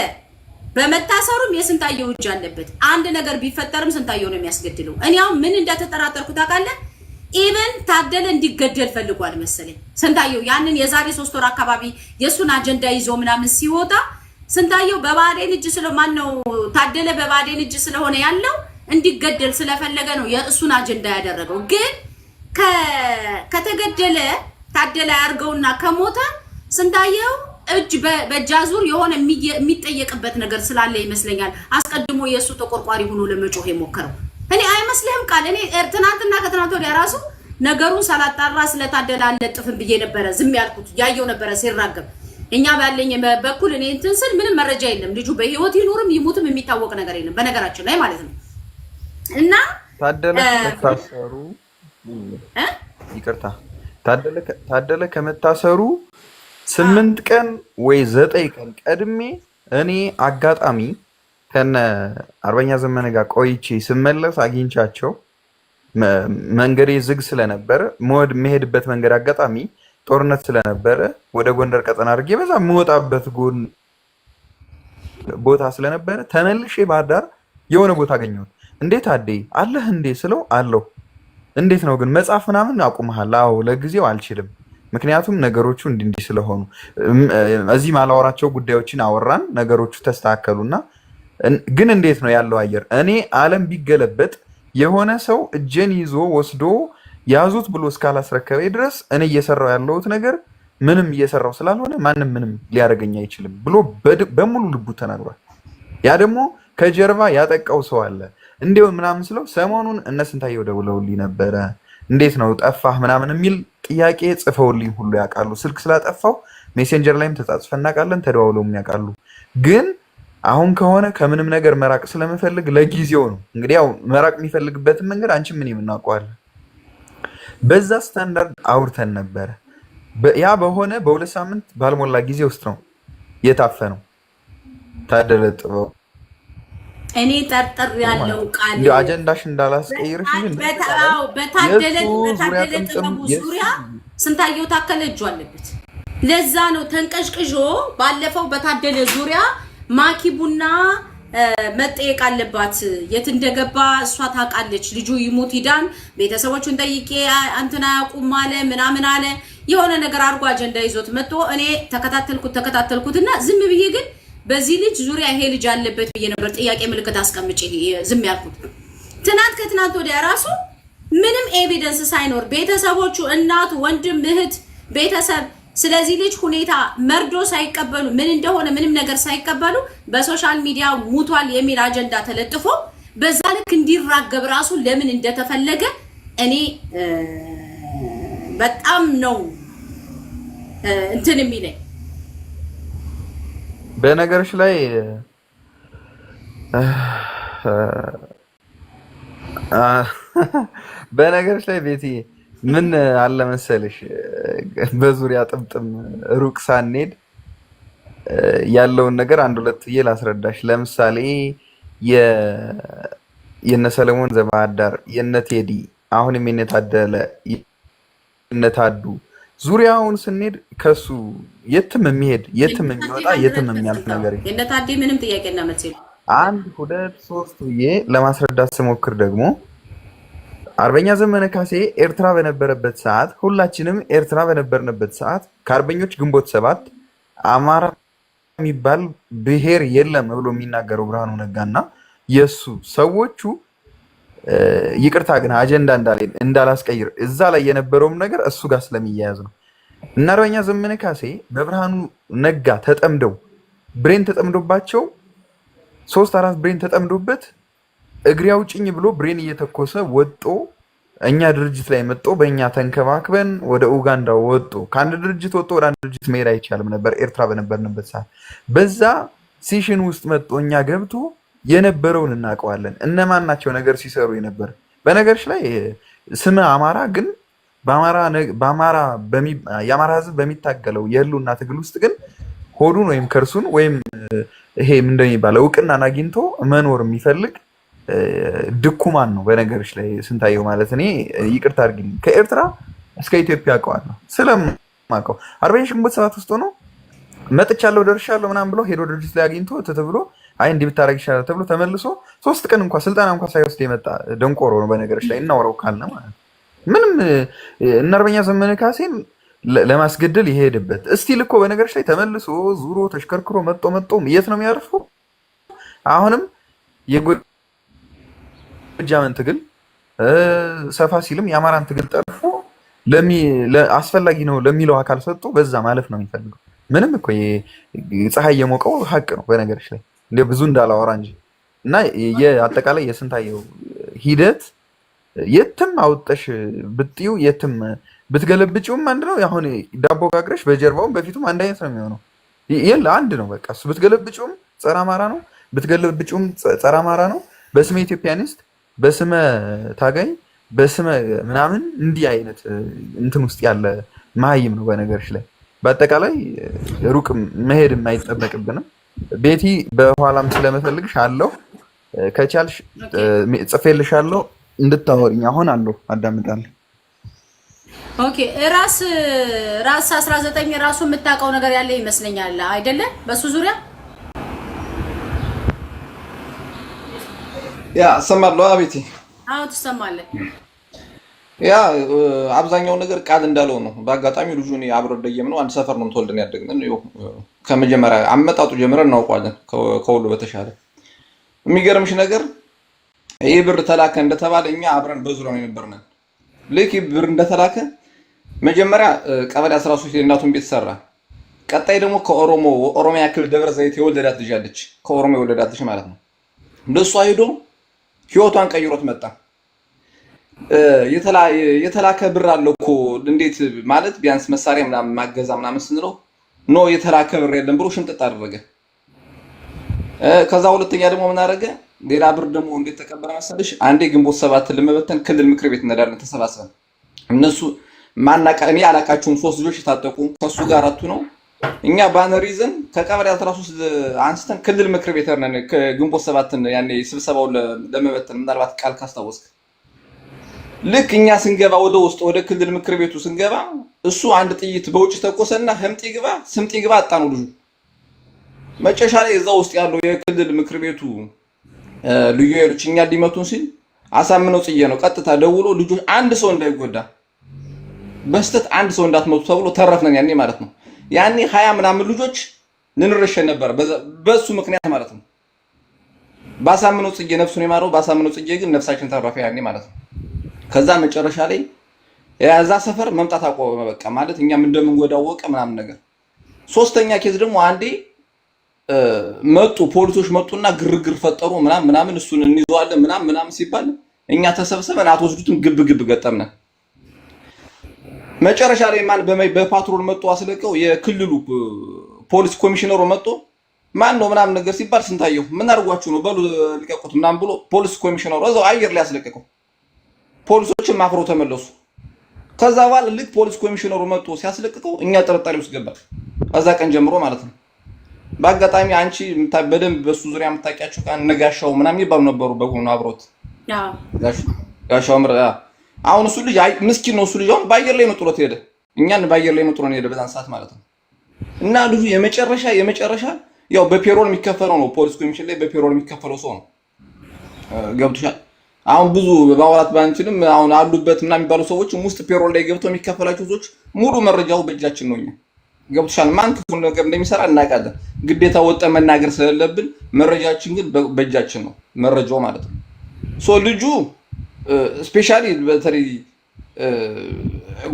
በመታሰሩም የስንታየው እጅ አለበት። አንድ ነገር ቢፈጠርም ስንታየው ነው የሚያስገድለው። እኔ አሁን ምን እንደተጠራጠርኩ ታውቃለህ? ኢቨን ታደለ እንዲገደል ፈልጓል መሰለኝ ስንታየው። ያንን የዛሬ 3 ወር አካባቢ የሱን አጀንዳ ይዞ ምናምን ሲወጣ ስንታየው በባዴን እጅ ስለማን ነው ታደለ በባዴን እጅ ስለሆነ ያለው እንዲገደል ስለፈለገ ነው የእሱን አጀንዳ ያደረገው። ግን ከተገደለ ታደለ ያርገውና ከሞተ ስንታየው እጅ በጃዙር የሆነ የሚጠየቅበት ነገር ስላለ ይመስለኛል አስቀድሞ የሱ ተቆርቋሪ ሆኖ ለመጮህ የሞከረው። እኔ አይመስልህም? ቃል እኔ ትናንትና ከትናንት ወዲያ ራሱ ነገሩን ሳላጣራ ስለታደለ አልለጥፍም ብዬ ነበረ ዝም ያልኩት። ያየው ነበረ ሲራገብ እኛ ባለኝ በኩል እኔ እንትን ስል ምንም መረጃ የለም። ልጁ በህይወት ይኖርም ይሙትም የሚታወቅ ነገር የለም በነገራችን ላይ ማለት ነው። እና ታደለ ከመታሰሩ 8 ቀን ወይ 9 ቀን ቀድሜ እኔ አጋጣሚ ከነ አርበኛ ዘመነ ጋር ቆይቼ ስመለስ አግኝቻቸው መንገዴ ዝግ ስለነበረ መሄድበት መንገድ አጋጣሚ ጦርነት ስለነበረ ወደ ጎንደር ቀጠና አድርጌ በዛ የምወጣበት ቦታ ስለነበረ ተመልሼ ባህር ዳር የሆነ ቦታ አገኘሁት። እንዴት አዴ አለህ እንዴ ስለው አለሁ። እንዴት ነው ግን መጽሐፍ ምናምን አቁመሃል? አዎ ለጊዜው አልችልም፣ ምክንያቱም ነገሮቹ እንዲህ ስለሆኑ እዚህ ማላወራቸው ጉዳዮችን አወራን፣ ነገሮቹ ተስተካከሉና ግን እንዴት ነው ያለው አየር? እኔ ዓለም ቢገለበጥ የሆነ ሰው እጄን ይዞ ወስዶ ያዙት ብሎ እስካላስረከበ ድረስ እኔ እየሰራው ያለሁት ነገር ምንም እየሰራው ስላልሆነ ማንም ምንም ሊያደርገኝ አይችልም ብሎ በሙሉ ልቡ ተናግሯል። ያ ደግሞ ከጀርባ ያጠቃው ሰው አለ እንዴው ምናምን ስለው ሰሞኑን እነ ስንታየው ደውለውልኝ ነበረ። እንዴት ነው ጠፋህ ምናምን የሚል ጥያቄ ጽፈውልኝ ሁሉ ያውቃሉ። ስልክ ስላጠፋው ሜሴንጀር ላይም ተጻጽፈን እናውቃለን፣ ተደዋውለውም ያውቃሉ። ግን አሁን ከሆነ ከምንም ነገር መራቅ ስለምፈልግ ለጊዜው ነው። እንግዲህ ያው መራቅ የሚፈልግበትን መንገድ አንቺ ምን የምናውቀዋለን። በዛ ስታንዳርድ አውርተን ነበረ። ያ በሆነ በ2 ሳምንት ባልሞላ ጊዜ ውስጥ ነው የታፈነው ታደለ ጥበው። እኔ ጠርጥር ያለው ቃል እንዴ አጀንዳሽ እንዳላስቀይርሽ እንዴ በታደለ ጥበቡ ዙሪያ ስንታየው ታከለ እጁ አለበት። ለዛ ነው ተንቀሽቅሾ ባለፈው በታደለ ዙሪያ ማኪ ቡና መጠየቅ አለባት። የት እንደገባ እሷ ታውቃለች። ልጁ ይሞት ይዳን ቤተሰቦቹን ጠይቄ አንተና ያቁም አለ ምናምን አለ የሆነ ነገር አድርጎ አጀንዳ ይዞት መጥቶ እኔ ተከታተልኩትና ዝም ብዬ ግን በዚህ ልጅ ዙሪያ ይሄ ልጅ አለበት ብዬ ነበር ጥያቄ ምልክት አስቀምጬ ዝም ያልኩት። ትናንት ከትናንት ወዲያ ራሱ ምንም ኤቪደንስ ሳይኖር ቤተሰቦቹ እናቱ፣ ወንድም፣ እህት፣ ቤተሰብ ስለዚህ ልጅ ሁኔታ መርዶ ሳይቀበሉ ምን እንደሆነ ምንም ነገር ሳይቀበሉ በሶሻል ሚዲያ ሙቷል የሚል አጀንዳ ተለጥፎ በዛ ልክ እንዲራገብ ራሱ ለምን እንደተፈለገ እኔ በጣም ነው እንትን የሚለኝ። በነገርሽ ላይ ቤቲ ምን አለ መሰልሽ፣ በዙሪያ ጥምጥም ሩቅ ሳንሄድ ያለውን ነገር አንድ ሁለት ብዬ ላስረዳሽ። ለምሳሌ የነ ሰለሞን ዘባዳር፣ የነ ቴዲ፣ አሁንም የነ ታደለ፣ የነ ታዱ ዙሪያውን ስንሄድ ከሱ የትም የሚሄድ የትም የሚወጣ የትም የሚያልፍ ነገር የነ ታዲ ምንም ጥያቄና መልስ የለም። 1 2 3 ብዬ ለማስረዳት ስሞክር ደግሞ አርበኛ ዘመነ ካሴ ኤርትራ በነበረበት ሰዓት፣ ሁላችንም ኤርትራ በነበርንበት ሰዓት ከአርበኞች ግንቦት 7 አማራ የሚባል ብሔር የለም ብሎ የሚናገረው ብርሃኑ ነጋና የሱ ሰዎቹ ይቅርታ ግን አጀንዳ እንዳላስቀይር እዛ ላይ የነበረውም ነገር እሱ ጋር ስለሚያያዝ ነው። እና አርበኛ ዘመነ ካሴ በብርሃኑ ነጋ ተጠምደው ብሬን ተጠምዶባቸው 3-4 ብሬን ተጠምዶበት እግሬ አውጭኝ ብሎ ብሬን እየተኮሰ ወጦ እኛ ድርጅት ላይ መጥቶ በእኛ ተንከባክበን ወደ ኡጋንዳ ወጦ ከአንድ ድርጅት ወጦ ወደ አንድ ድርጅት መሄድ አይቻልም ነበር ኤርትራ በነበርንበት ሰዓት። በዛ ሲሽን ውስጥ መጥቶ እኛ ገብቶ የነበረውን እናውቀዋለን። እነማን ናቸው ነገር ሲሰሩ የነበር። በነገርሽ ላይ ስም አማራ ግን የአማራ ህዝብ በሚታገለው የህልውና ትግል ውስጥ ግን ሆዱን ወይም ከርሱን ወይም ይሄ እንደሚባለው እውቅናን አግኝቶ መኖር የሚፈልግ ድኩማን ነው። በነገርሽ ላይ ስንታየው ማለት እኔ ይቅርታ አድርጊልኝ ከኤርትራ እስከ ኢትዮጵያ አውቀዋለሁ ስለማውቀው። አርበኞች ግንቦት 7 ውስጥ ሆኖ መጥቻለሁ ደርሻለሁ ምናምን ብሎ ሄዶ ድርጅት ላይ አግኝቶ ተብሎ አይ እንዲህ ብታረግ ይሻላል ተብሎ ተመልሶ 3 ቀን እንኳን ስልጠና እንኳን ሳይወስድ የመጣ ደንቆሮ ነው። በነገርሽ ላይ እናወራው ካልነ ማለት ምንም እና አርበኛ ዘመነ ካሴን ለማስገደል የሄደበት እስቲል እኮ በነገርሽ ላይ ተመልሶ ዙሮ ተሽከርክሮ መጥቶ የት ነው የሚያርፈው? አሁንም የጎጃምን ትግል ሰፋ ሲልም የአማራን ትግል ጠርፎ አስፈላጊ ነው ለሚለው አካል ሰጥቶ በዛ ማለፍ ነው የሚፈልገው። ምንም እኮ ፀሐይ የሞቀው ሀቅ ነው በነገርሽ ላይ እንደ ብዙ እንዳላወራ እንጂ እና የአጠቃላይ የስንታየው ሂደት የትም አውጠሽ ብጥዩ የትም ብትገለብጪውም አንድ ነው። አሁን ዳቦ ጋግረሽ በጀርባውም በፊቱም አንድ አይነት ነው የሚሆነው። የለ አንድ ነው በቃ። እሱ ብትገለብጩም ጸረ አማራ ነው፣ ብትገለብጩም ጸረ አማራ ነው። በስመ ኢትዮጵያኒስት፣ በስመ ታጋይ፣ በስመ ምናምን እንዲህ አይነት እንትን ውስጥ ያለ መሀይም ነው በነገርሽ ላይ። በአጠቃላይ ሩቅ መሄድም አይጠበቅብንም። ቤቲ በኋላም ስለመፈልግሽ አለው ከቻልሽ ጽፌልሻለሁ እንድታወሪኝ አሁን አለው አዳምጣለሁ። ኦኬ ራስ 19 ራሱ የምታውቀው ነገር ያለ ይመስለኛል አይደለ? በሱ ዙሪያ ያ ሰማለሁ። አቤቴ አዎ ትሰማለህ። ያ አብዛኛው ነገር ቃል እንዳለው ነው። በአጋጣሚ ልጁ እኔ አብሮ ደየም ነው፣ አንድ ሰፈር ነው ተወልደን ያደግነን። ከመጀመሪያ አመጣጡ ጀምረን እናውቀዋለን ከሁሉ በተሻለ። የሚገርምሽ ነገር ይሄ ብር ተላከ እንደተባለ እኛ አብረን በዙሪያው ነው የነበርነን። ልክ ብር እንደተላከ መጀመሪያ ቀበሌ 13 የእናቱን ቤት ሰራ። ቀጣይ ደግሞ ኦሮሚያ ክልል ደብረ ዘይት የወለዳት ልጅ አለች፣ ከኦሮሞ የወለዳት ልጅ ማለት ነው። እንደሷ ሄዶ ህይወቷን ቀይሮት መጣ። የተላከ ብር አለ እኮ እንዴት ማለት ቢያንስ መሳሪያ ምናምን ማገዛ ምናምን ስንለው ኖ የተላከ ብር የለም ብሎ ሽምጥጥ አደረገ። ከዛ ሁለተኛ ደግሞ ምን አደረገ? ሌላ ብር ደግሞ እንዴት ተቀበለ መሰለሽ? አንዴ ግንቦት 7 ለመበተን ክልል ምክር ቤት እንሄዳለን ተሰባስበን። እነሱ እኔ አላቃቸውም 3 ልጆች የታጠቁ ከሱ ጋር አራቱ ነው። እኛ ባነር ይዘን ከቀበሌ 13 አንስተን ክልል ምክር ቤት ሄድን። ግንቦት 7 ያኔ ስብሰባው ለመበተን ምናልባት ቃል ካስታወስክ ልክ እኛ ስንገባ ወደ ውስጥ ወደ ክልል ምክር ቤቱ ስንገባ እሱ አንድ ጥይት በውጭ ተኮሰና ህምጥ ይግባ ስምጥ ይግባ አጣነው ልጁ። መጨረሻ ላይ እዛ ውስጥ ያለው የክልል ምክር ቤቱ ልዩ ኃይሎች እኛ ሊመቱን ሲል አሳምነው ጽዬ ነው ቀጥታ ደውሎ ልጆች አንድ ሰው እንዳይጎዳ በስተት አንድ ሰው እንዳትመቱ ተብሎ ተረፍነን ያኔ ማለት ነው። ያኔ 20 ምናምን ልጆች ልንረሸን ነበር በሱ ምክንያት ማለት ነው። ባሳምነው ጽዬ ነፍሱን የማረው ባሳምነው ጽዬ ግን ነፍሳችን ተረፈ ያኔ ማለት ነው። ከዛ መጨረሻ ላይ ያዛ ሰፈር መምጣት አቆመ በቃ ማለት እኛም እንደምንጎዳው ወቀ ምናምን ነገር። ሶስተኛ ኬዝ ደግሞ አንዴ መጡ ፖሊሶች መጡና ግርግር ፈጠሩ ምናምን እሱን እንይዘዋለን ምናምን ሲባል እኛ ተሰብስበን አትወስዱትም ግብ ገጠምነ። መጨረሻ ላይ ማን በፓትሮል መጡ አስለቀው የክልሉ ፖሊስ ኮሚሽነሩ መጡ ማን ነው ምናምን ነገር ሲባል ስንታየው ምን አድርጓችሁ ነው በሉ ልቀቁት ምናምን ብሎ ፖሊስ ኮሚሽነሩ እዛው አየር ላይ አስለቀቀው። ፖሊሶችን ማፍሮ ተመለሱ። ከዛ በኋላ ልክ ፖሊስ ኮሚሽነሩ መጥቶ ሲያስለቅቀው እኛ ጥርጣሬ ውስጥ ገባ። ከዛ ቀን ጀምሮ ማለት ነው። በአጋጣሚ አንቺ በደንብ በሱ ዙሪያ የምታውቂያቸው ካን ነጋሻው ምናምን ይባሉ ነበሩ በጎኑ አብሮት ጋሻው ምራ። አሁን እሱ ልጅ ምስኪን ነው። እሱ ልጅ አሁን በአየር ላይ ነው ጥሎት ሄደ። እኛን በአየር ላይ ነው ጥሎን ሄደ በዛን ሰዓት ማለት ነው። እና ልጁ የመጨረሻ ያው በፔሮል የሚከፈለው ነው። ፖሊስ ኮሚሽን ላይ በፔሮል የሚከፈለው ሰው ነው። ገብቶሻል? አሁን ብዙ ማውራት ባንችልም አሁን አሉበት እና የሚባሉ ሰዎች ውስጥ ፔሮል ላይ ገብተው የሚከፈላቸው ሰዎች ሙሉ መረጃው በእጃችን ነው። እኛ ገብቶሻል? ማን ክፉ ነገር እንደሚሰራ እናውቃለን። ግዴታ ወጣ መናገር ስለሌለብን መረጃችን ግን በእጃችን ነው መረጃው ማለት ነው። ልጁ ስፔሻሊ በተለይ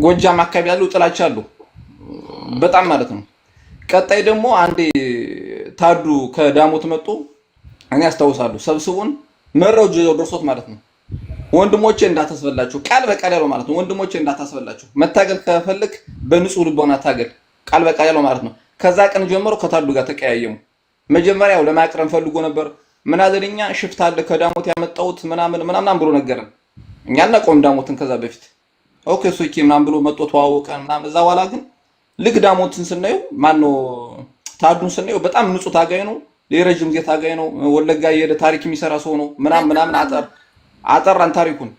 ጎጃም አካባቢ ያለው ጥላቻ አለው በጣም ማለት ነው። ቀጣይ ደግሞ አንዴ ታዱ ከዳሞት መጥቶ እኔ አስታውሳለሁ ሰብስቦን መረጃው ደርሶት ማለት ነው። ወንድሞቼ እንዳታስበላችሁ ቃል በቃል ያለው ማለት ነው። ወንድሞቼ እንዳታስበላችሁ መታገል ከፈልክ በንጹህ ልቦና ታገል ቃል በቃል ያለው ማለት ነው። ከዛ ቀን ጀምሮ ከታዱ ጋር ተቀያየሙ። መጀመሪያው ለማቅረም ፈልጎ ነበር። ምን አለኛ ሽፍታ አለ ከዳሞት ያመጣውት ምናምን ብሎ ነገረን። እኛ እናቆም ዳሞትን ከዛ በፊት ኦኬ ሶኪ ምናምን ብሎ መጥቶ ተዋወቀን ምናምን። እዛ በኋላ ግን ልክ ዳሞትን ስናየው ማነው ታዱን ስናየው በጣም ንጹህ ታጋይ ነው። ለረጅም ጊዜ ታጋይ ነው። ወለጋ የሄደ ታሪክ የሚሰራ ሰው ነው ምናምን አጠራን ታሪኩን።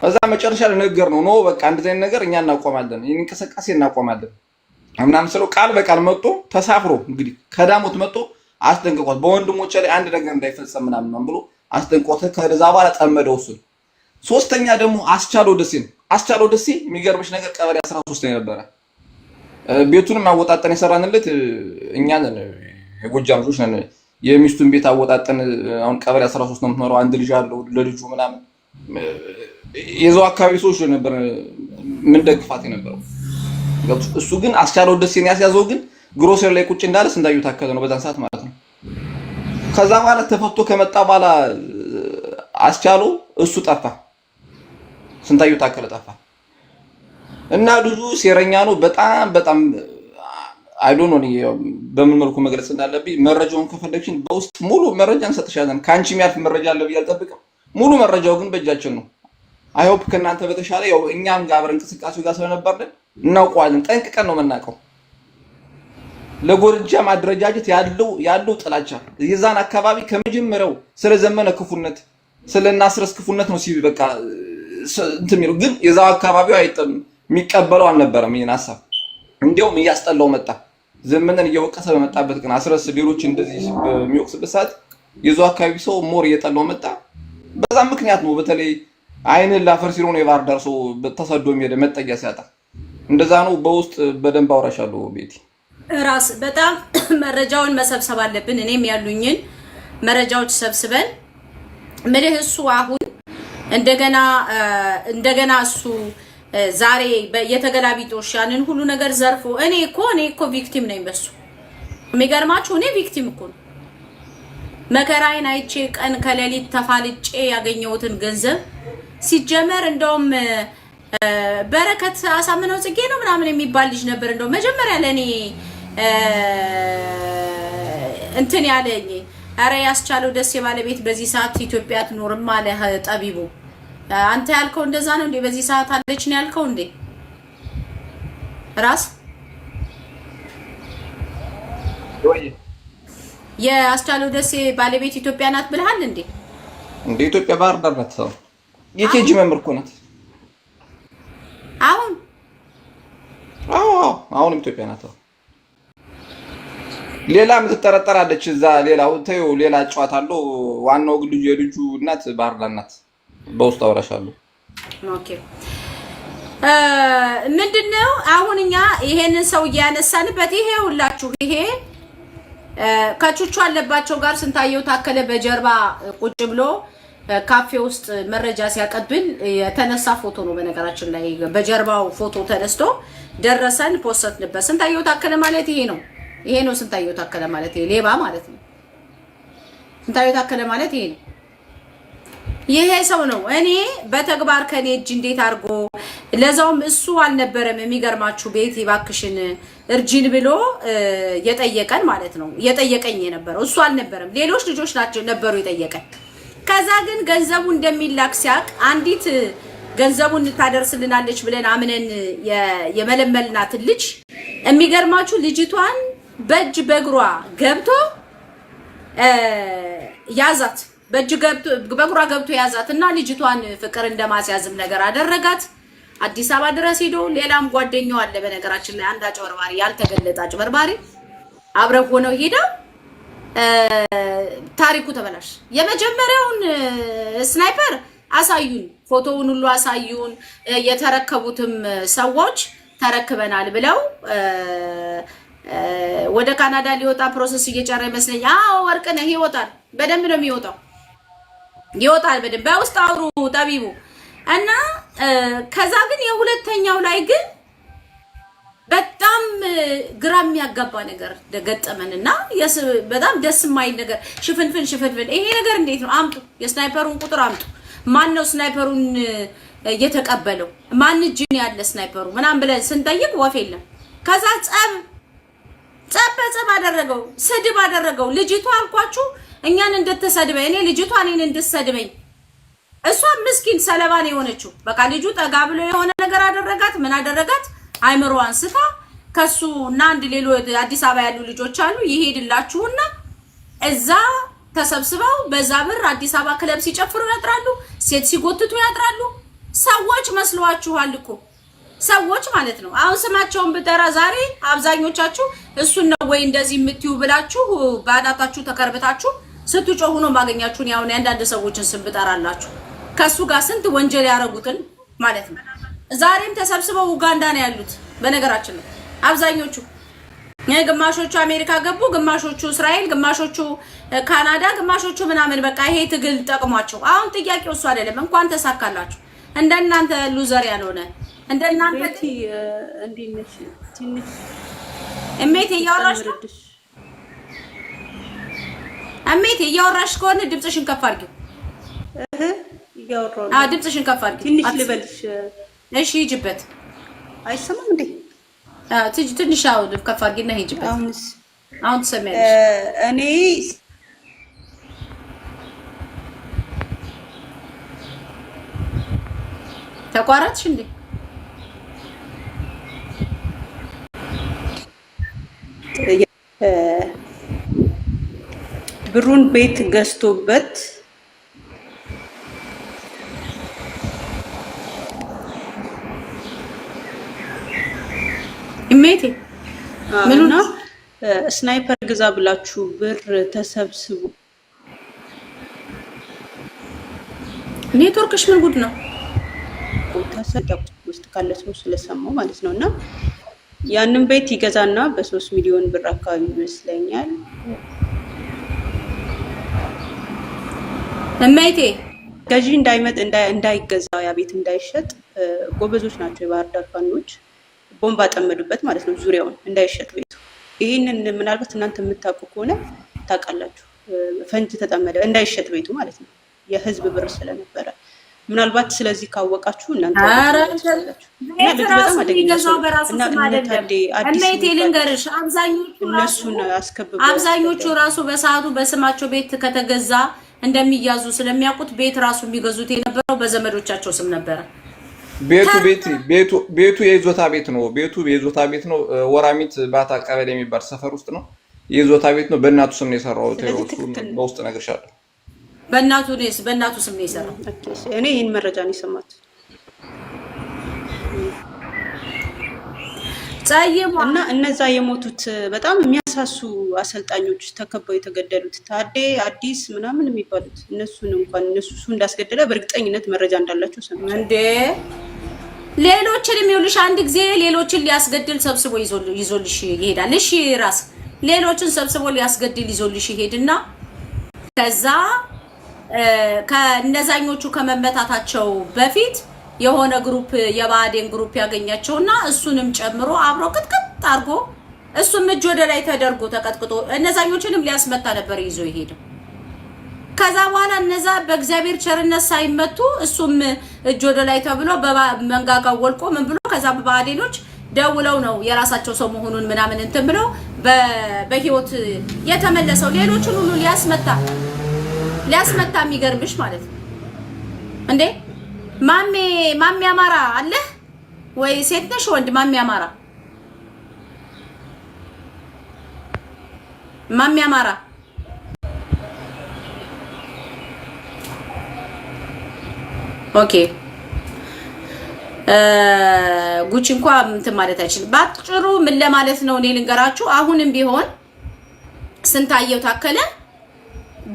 እዛ መጨረሻ ለነገር ነው በቃ እንደዚህ አይነት ነገር እኛ እናቆማለን፣ ይሄን እንቅስቃሴ እናቆማለን ምናምን ስለው ቃል በቃል መጥቶ ተሳፍሮ እንግዲህ ከዳሞት መጥቶ አስጠንቅቆት በወንድሞቼ ላይ አንድ ነገር እንዳይፈጸም ምናምን ብሎ አስጠንቅቆት ከዛ በኋላ ጠመደው እሱ። ሶስተኛ ደግሞ አስቻለው ደሴ የሚገርምሽ ነገር ቀበሌ 13 ነው የነበረ። ቤቱንም አወጣጠን የሰራንለት እኛ ነን የጎጃም ልጆች ነን። የሚስቱን ቤት አወጣጠን አሁን ቀበሌ 13 ነው የምትኖረው። አንድ ልጅ አለው ለልጁ ምናምን የዛው አካባቢ ሰዎች ነበር ምን ደግፋት የነበረው። እሱ ግን አስቻለው ደሴን ያስያዘው ግን ግሮሰሪ ላይ ቁጭ እንዳለ ስንታየው ታከለ ነው በዛን ሰዓት ማለት ነው። ከዛ በኋላ ተፈቶ ከመጣ በኋላ አስቻለው እሱ ጠፋ፣ ስንታየው ታከለ ጠፋ። እና ልጁ ሴረኛ ነው በጣም አይ ዶንት ኖ በምን መልኩ መግለጽ እንዳለብኝ መረጃውን ከፈለግሽን በውስጥ ሙሉ መረጃ እንሰጥሻለን። ካንቺ የሚያልፍ መረጃ አለ ብዬ አልጠብቅም። ሙሉ መረጃው ግን በእጃችን ነው። አይ ሆፕ ከእናንተ በተሻለ ያው እኛም ጋር አብረን እንቅስቃሴው ጋር ስለነበርን እናውቀዋለን። ጠንቅቀን ነው የምናውቀው። ለጎጃም አደረጃጀት ያለው ጥላቻ የዛን አካባቢ ከመጀመሪያው ስለ ዘመነ ክፉነት ስለናስረስ ክፉነት ነው በቃ እንትን የሚለው ግን የዛው አካባቢው አይጠም የሚቀበለው አልነበረም። ይሄን ሐሳብ እንዲያውም እያስጠላው መጣ። ዘመነን እየወቀሰ በመጣበት ግን አስረስ ሌሎች እንደዚህ በሚወቅስበት ሰዓት የዛው አካባቢ ሰው ሞር እየጠላው መጣ። በዛም ምክንያት ነው በተለይ አይንን ላፈር ሲሆን የባህር ዳር ሰው ተሰዶ የሚሄድ መጠጊያ ሲያጣ እንደዛ ነው። በውስጥ በደንብ አውራሻለሁ ቤቲ። ራስ በጣም መረጃውን መሰብሰብ አለብን። እኔም ያሉኝን መረጃዎች ሰብስበን ምልህ እሱ አሁን እንደገና እሱ ዛሬ የተገላቢጦሽ ያንን ሁሉ ነገር ዘርፎ እኔ እኮ ቪክቲም ነኝ በሱ። የሚገርማችሁ እኔ ቪክቲም እኮ ነው። መከራዬን አይቼ ቀን ከሌሊት ተፋልጬ ያገኘሁትን ገንዘብ ሲጀመር እንደውም በረከት አሳምነው ጽጌ ነው ምናምን የሚባል ልጅ ነበር እንደው መጀመሪያ ለኔ እንትን ያለኝ አረ ያስቻለው ደስ የባለቤት በዚህ ሰዓት ኢትዮጵያ አትኖርም አለ ጠቢቡ። አንተ ያልከው እንደዛ ነው እንዴ? በዚህ ሰዓት አለች ነው ያልከው እንዴ? ራስ የአስቻለው ደስ ባለቤት ኢትዮጵያ ናት ብለሃል እንዴ? እንዴ ኢትዮጵያ ባህር ዳር ናት። የኬጂ መምህር እኮ ናት። አሁን ኢትዮጵያ ናት። ሌላም ትጠረጠራለች እዛ ሌላው ተይው ሌላ ጨዋታ አለው። ዋናው ግን የልጁ እናት ባህር ዳር ናት። በውስጥ አወራሻለሁ። ኦኬ ምንድነው አሁን እኛ ይሄንን ሰው ያነሳንበት ይሄ ሁላችሁ ይሄ ከቹቹ አለባቸው ጋር ስንታየው ታከለ በጀርባ ቁጭ ብሎ ካፌ ውስጥ መረጃ ሲያቀብል የተነሳ ፎቶ ነው። በነገራችን ላይ በጀርባው ፎቶ ተነስቶ ደረሰን ፖስትንበት። ስንታየው ታከለ ማለት ይሄ ነው። ስንታየው ታከለ ማለት ይሄ ሌባ ማለት ነው። ስንታየው ታከለ ማለት ይሄ ነው። ይሄ ሰው ነው። እኔ በተግባር ከኔ እጅ እንዴት አድርጎ ለዛውም እሱ አልነበረም። የሚገርማችሁ ቤት ይባክሽን እርጂን ብሎ የጠየቀን ማለት ነው። የጠየቀኝ የነበረው እሱ አልነበረም። ሌሎች ልጆች ናቸው ነበሩ የጠየቀን። ከዛ ግን ገንዘቡ እንደሚላክ ሲያቅ አንዲት ገንዘቡን ታደርስልናለች ብለን አምነን የመለመልናት ልጅ የሚገርማችሁ ልጅቷን በእጅ በእግሯ ገብቶ ያዛት። በእግሯ ገብቶ ያዛት እና ልጅቷን ፍቅር እንደማስያዝም ነገር አደረጋት። አዲስ አበባ ድረስ ሄዶ ሌላም ጓደኛው አለ። በነገራችን ላይ አንድ አጭበርባሪ ያልተገለጠ አጭበርባሪ አብረው ሆነው ሄደው ታሪኩ ተበላሽ። የመጀመሪያውን ስናይፐር አሳዩን፣ ፎቶውን ሁሉ አሳዩን። የተረከቡትም ሰዎች ተረክበናል ብለው ወደ ካናዳ ሊወጣ ፕሮሰስ እየጨረሰ ይመስለኛል። አዎ ወርቅነህ ይወጣል። በደንብ ነው የሚወጣው፣ ይወጣል በደንብ። በውስጥ አውሩ ጠቢቡ እና ከዛ ግን የሁለተኛው ላይ ግን በጣም ግራ የሚያጋባ ነገር ገጠመንና በጣም ደስ የማይል ነገር ሽፍንፍን ይሄ ነገር እንዴት ነው? አምጡ፣ የስናይፐሩን ቁጥር አምጡ። ማን ነው ስናይፐሩን እየተቀበለው? ማን እጅ ያለ ስናይፐሩ ምናምን ብለን ስንጠይቅ ወፍ የለም። ከዛ ጸብ አደረገው፣ ስድብ አደረገው። ልጅቷ አልኳችሁ እኛን እንድትሰድበኝ እኔ ልጅቷ እኔን እንድትሰድበኝ እሷ ምስኪን ሰለባ ነው የሆነችው። በቃ ልጁ ጠጋ ብሎ የሆነ ነገር አደረጋት። ምን አደረጋት? አይምሮዋን ስታ ከሱ እና አንድ ሌሎች አዲስ አበባ ያሉ ልጆች አሉ ይሄድላችሁና እዛ ተሰብስበው በዛ ብር አዲስ አበባ ክለብ ሲጨፍሩ ያጥራሉ፣ ሴት ሲጎትቱ ያጥራሉ። ሰዎች መስሏችኋል እኮ ሰዎች ማለት ነው። አሁን ስማቸውን ብጠራ ዛሬ አብዛኞቻችሁ እሱን ነው ወይ እንደዚህ የምትዩ ብላችሁ ባዳታችሁ ተከርብታችሁ ስትጮሁ ነው ማገኛችሁን። ያው አንዳንድ ሰዎችን ስም ብጠራላችሁ ከሱ ጋር ስንት ወንጀል ያረጉትን ማለት ነው። ዛሬም ተሰብስበው ኡጋንዳ ነው ያሉት። በነገራችን ነው አብዛኞቹ ግማሾቹ አሜሪካ ገቡ፣ ግማሾቹ እስራኤል፣ ግማሾቹ ካናዳ፣ ግማሾቹ ምናምን በቃ ይሄ ትግል ጠቅሟቸው። አሁን ጥያቄው እሱ አይደለም። እንኳን ተሳካላችሁ እንደናንተ ሉዘር ያልሆነ እንደናንተ እንዲነሽ ትንሽ እሜት እያወራሽ ነው። እሜት እያወራሽ ከሆነ ድምፅሽን ከፍ አድርጊው። እያወራሁ ድምፅሽን ከፍ አድርጊው። ትንሽ ልበልሽ። እሺ ሂጂበት። አይሰማም እንዴ? ትንሽ አሁን ከፍ አድርጊና ሂጂበት። አሁን ትሰሚያለሽ። እኔ ተቋረጥሽ እንዴ? ብሩን ቤት ገዝቶበት እሜቴ ምኑና ስናይፐር ግዛ ብላችሁ ብር ተሰብስቡ። ኔትወርክሽ ምን ጉድ ነው? ተሰጠቁ ውስጥ ካለ ሰው ስለሰማው ማለት ነውና ያንን ቤት ይገዛና በ3 ሚሊዮን ብር አካባቢ ይመስለኛል። እሜቴ ገዢ እንዳይገዛ ያ ቤት እንዳይሸጥ ጎበዞች ናቸው የባህር ዳር ፋኖች ቦምብ አጠመዱበት ማለት ነው ዙሪያውን እንዳይሸጥ ቤቱ። ይሄንን ምናልባት እናንተ የምታውቁ ከሆነ ታውቃላችሁ። ፈንጅ ተጠመደ እንዳይሸጥ ቤቱ ማለት ነው የህዝብ ብር ስለነበረ ምናልባት ስለዚህ ካወቃችሁ እናንተ አብዛኞቹ ራሱ በሰዓቱ በስማቸው ቤት ከተገዛ እንደሚያዙ ስለሚያውቁት ቤት ራሱ የሚገዙት የነበረው በዘመዶቻቸው ስም ነበረ። ቤቱ የይዞታ ቤት ነው። ቤቱ የይዞታ ቤት ነው። ወራሚት ባታ ቀበሌ የሚባል ሰፈር ውስጥ ነው። የይዞታ ቤት ነው። በእናቱ ስም ነው የሰራው። በውስጥ እነግርሻለሁ። በእናቱ ስም ነው የሰራው። እኔ ይሄን መረጃ ነው የሰማሁት። እና እነዛ የሞቱት በጣም የሚያሳሱ አሰልጣኞች ተከበው የተገደሉት ታዴ አዲስ ምናምን የሚባሉት እነሱን እንኳን እነሱ እንዳስገደለ በእርግጠኝነት መረጃ እንዳላችሁ ሰምቻለሁ። እንዴ ሌሎችን የሚውልሽ አንድ ጊዜ ሌሎችን ሊያስገድል ሰብስቦ ይዞልሽ ይሄዳል። እሺ ራስ ሌሎችን ሰብስቦ ሊያስገድል ይዞልሽ ይሄድና ከዛ ከነዛኞቹ ከመመታታቸው በፊት የሆነ ግሩፕ የባዴን ግሩፕ ያገኛቸውና እሱንም ጨምሮ አብሮ ቅጥቅጥ አርጎ እሱም እጅ ወደ ላይ ተደርጎ ተቀጥቅጦ እነዛኞችንም ሊያስመታ ነበር ይዞ ይሄደው። ከዛ በኋላ እነዛ በእግዚአብሔር ቸርነት ሳይመቱ እሱም እጅ ወደ ላይ ተብሎ በመንጋጋው ወልቆ ምን ብሎ ከዛ በባዴኖች ደውለው ነው የራሳቸው ሰው መሆኑን ምናምን እንትን ብለው በህይወት የተመለሰው። ሌሎችን ሁሉ ሊያስመታ የሚገርምሽ ማለት ነው እንዴ ማሚ አማራ አለ ወይ? ሴት ነሽ ወንድ? ማሚ አማራ ኦኬ። ጉቺ እንኳን እንትን ማለት አይችልም። ባጭሩ ምን ለማለት ነው እኔ ልንገራችሁ። አሁንም ቢሆን ስንታየው ታከለ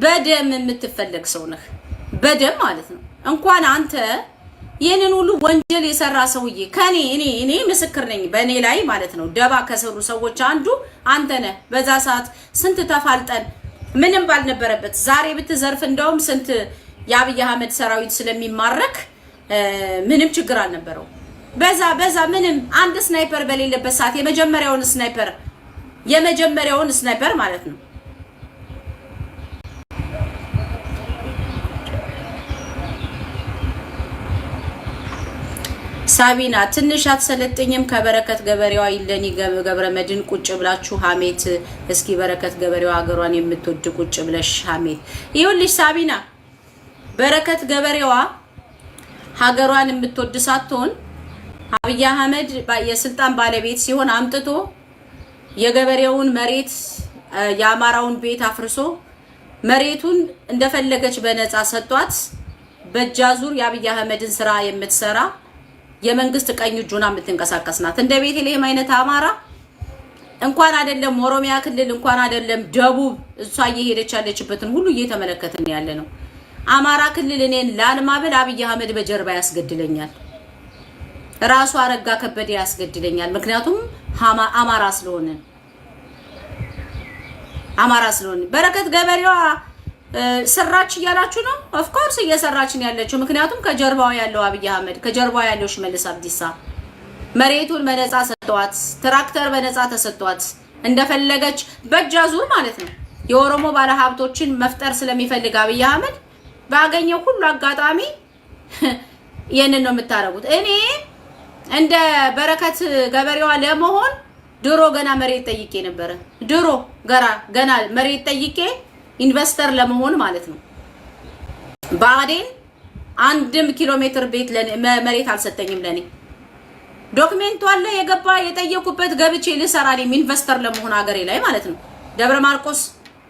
በደም የምትፈለግ ሰው ነህ። በደም ማለት ነው። እንኳን አንተ ይሄንን ሁሉ ወንጀል የሰራ ሰውዬ ከኔ እኔ ምስክር ነኝ በእኔ ላይ ማለት ነው። ደባ ከሰሩ ሰዎች አንዱ አንተ ነህ። በዛ ሰዓት ስንት ተፋልጠን ምንም ባልነበረበት ዛሬ ብትዘርፍ እንደውም ስንት የአብይ አህመድ ሰራዊት ስለሚማረክ ምንም ችግር አልነበረው። በዛ ምንም አንድ ስናይፐር በሌለበት ሰዓት የመጀመሪያውን ስናይፐር ማለት ነው ሳቢና ትንሽ አትሰለጥኝም? ከበረከት ገበሬዋ ይለኒ ገብረ መድን ቁጭ ብላችሁ ሀሜት። እስኪ በረከት ገበሬዋ ሀገሯን የምትወድ ቁጭ ብለሽ ሀሜት። ይኸውልሽ ሳቢና በረከት ገበሬዋ ሀገሯን የምትወድ ሳትሆን አብይ አህመድ የስልጣን ባለቤት ሲሆን አምጥቶ የገበሬውን መሬት የአማራውን ቤት አፍርሶ መሬቱን እንደፈለገች በነፃ ሰጧት። በእጃዙር የአብይ አህመድን ስራ የምትሰራ የመንግስት ቀኝ እጁና የምትንቀሳቀስ ናት። እንደ ቤተልሔም አይነት አማራ እንኳን አይደለም ኦሮሚያ ክልል እንኳን አይደለም ደቡብ እሷ እየሄደች ያለችበትን ሁሉ እየተመለከትን ያለ ነው። አማራ ክልል እኔን ላልማበል አብይ አህመድ በጀርባ ያስገድለኛል። ራሱ አረጋ ከበደ ያስገድለኛል። ምክንያቱም አማራ ስለሆነ በረከት ገበሬዋ ሰራች እያላችሁ ነው። ኦፍ ኮርስ እየሰራችን ያለችው ምክንያቱም ከጀርባው ያለው አብይ አህመድ ከጀርባው ያለው ሽመልስ አብዲሳ መሬቱን በነፃ ሰጥቷት፣ ትራክተር በነፃ ተሰጥቷት እንደፈለገች በእጃዙር ማለት ነው። የኦሮሞ ባለሀብቶችን መፍጠር ስለሚፈልግ አብይ አህመድ ባገኘው ሁሉ አጋጣሚ ይሄንን ነው የምታረጉት። እኔ እንደ በረከት ገበሬዋ ለመሆን ድሮ ገና መሬት ጠይቄ ነበረ። ድሮ ገና መሬት ጠይቄ ኢንቨስተር ለመሆን ማለት ነው። ብአዴን 1 ኪሎ ሜትር ቤት መሬት አልሰጠኝም ለኔ። ዶክሜንቱ አለ የገባ የጠየቁበት ገብቼ ልሰራልኝ ኢንቨስተር ለመሆን ሀገሬ ላይ ማለት ነው። ደብረ ማርቆስ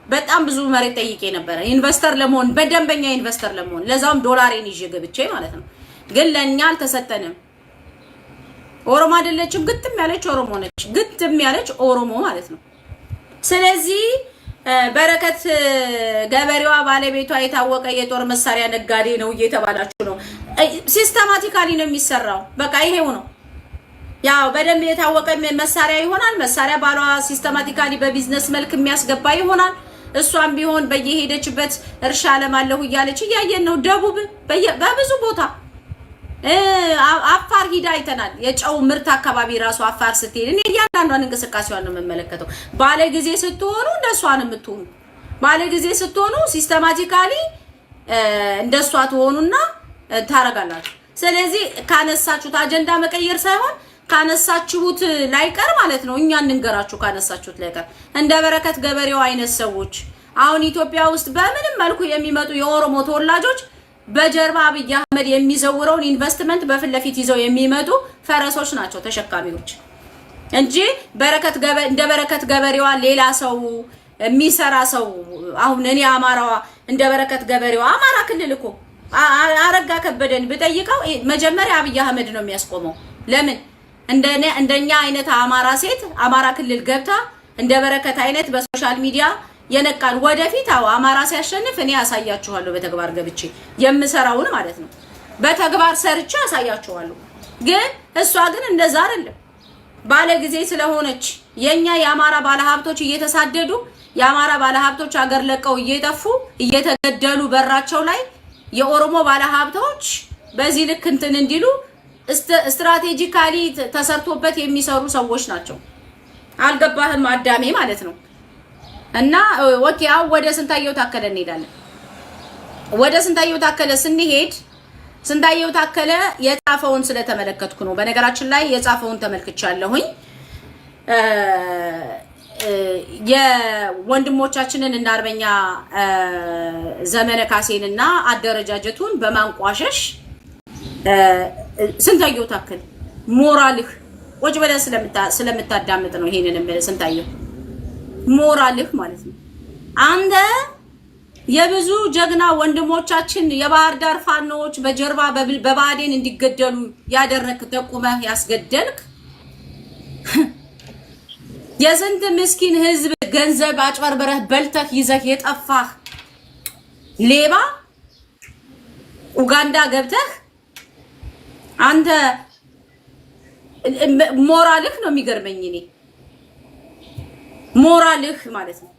በጣም ብዙ መሬት ጠይቄ ነበረ ኢንቨስተር ለመሆን በደንበኛ ኢንቨስተር ለመሆን ለዛውም ዶላሬን ይዤ ገብቼ ማለት ነው። ግን ለኛ አልተሰጠንም። ኦሮሞ አይደለችም፣ ግጥም ያለች ኦሮሞ ነች። ግጥም ያለች ኦሮሞ ማለት ነው። ስለዚህ በረከት ገበሬዋ ባለቤቷ የታወቀ የጦር መሳሪያ ነጋዴ ነው እየተባላችሁ ነው። ሲስተማቲካሊ ነው የሚሰራው። በቃ ይሄው ነው። ያው በደንብ የታወቀ መሳሪያ ይሆናል። መሳሪያ ባሏ ሲስተማቲካሊ በቢዝነስ መልክ የሚያስገባ ይሆናል። እሷም ቢሆን በየሄደችበት እርሻ ለማለሁ እያለች እያየን ነው። ደቡብ በብዙ ቦታ አፋር ሂዳ አይተናል። የጨው ምርት አካባቢ ራሱ አፋር ስትሄድ እኔ እያንዳንዷን እንቅስቃሴዋን ነው የምመለከተው። ባለ ጊዜ ስትሆኑ እንደሷን የምትሆኑ ባለ ጊዜ ስትሆኑ ሲስተማቲካሊ እንደሷ ትሆኑና ታረጋላችሁ። ስለዚህ ካነሳችሁት አጀንዳ መቀየር ሳይሆን ካነሳችሁት ላይቀር ማለት ነው። እኛ እንንገራችሁ ካነሳችሁት ላይቀር እንደ በረከት ገበሬው አይነት ሰዎች አሁን ኢትዮጵያ ውስጥ በምንም መልኩ የሚመጡ የኦሮሞ ተወላጆች በጀርባ አብይ አህመድ የሚዘውረውን ኢንቨስትመንት በፊት ለፊት ይዘው የሚመጡ ፈረሶች ናቸው ተሸካሚዎች እንጂ እንደ በረከት ገበሬዋ ሌላ ሰው የሚሰራ ሰው አሁን እኔ አማራዋ እንደ በረከት ገበሬዋ አማራ ክልል እኮ አረጋ ከበደን ብጠይቀው መጀመሪያ አብይ አህመድ ነው የሚያስቆመው። ለምን እንደኛ አይነት አማራ ሴት አማራ ክልል ገብታ እንደ በረከት አይነት በሶሻል ሚዲያ የነቃን ወደፊት አማራ ሲያሸንፍ እኔ አሳያችኋለሁ በተግባር ገብቼ የምሰራውን ማለት ነው። በተግባር ሰርቼ አሳያችኋለሁ። ግን እሷ ግን እንደዛ አይደለም። ባለ ጊዜ ስለሆነች የኛ የአማራ ባለሀብቶች እየተሳደዱ የአማራ ባለሀብቶች ሀገር ለቀው እየጠፉ እየተገደሉ በራቸው ላይ የኦሮሞ ባለሀብቶች በዚህ ልክ እንትን እንዲሉ ስትራቴጂካሊ ተሰርቶበት የሚሰሩ ሰዎች ናቸው። አልገባህም አዳሜ ማለት ነው። እና ኦኬ አው ወደ ስንታየው ታከለ እንሄዳለን። ወደ ስንታየው ታከለ ስንሄድ ስንታየው ታከለ የጻፈውን ስለተመለከትኩ ነው። በነገራችን ላይ የጻፈውን ተመልክቻለሁኝ። የወንድሞቻችንን እና አርበኛ ዘመነ ካሴንና አደረጃጀቱን በማንቋሸሽ ስንታየው ታከለ ሞራልህ ወጭ በለ ስለምታዳምጥ ነው ይሄንንም ስንታየው ሞራልህ ማለት ነው። አንተ የብዙ ጀግና ወንድሞቻችን የባህር ዳር ፋኖች በጀርባ በባዴን እንዲገደሉ ያደረክ ተቁመህ ያስገደልክ የስንት ምስኪን ህዝብ ገንዘብ አጭበርበረህ በልተህ ይዘህ የጠፋህ ሌባ ኡጋንዳ ገብተህ አንተ ሞራልህ ነው የሚገርመኝ እኔ ሞራልህ ማለት ነው።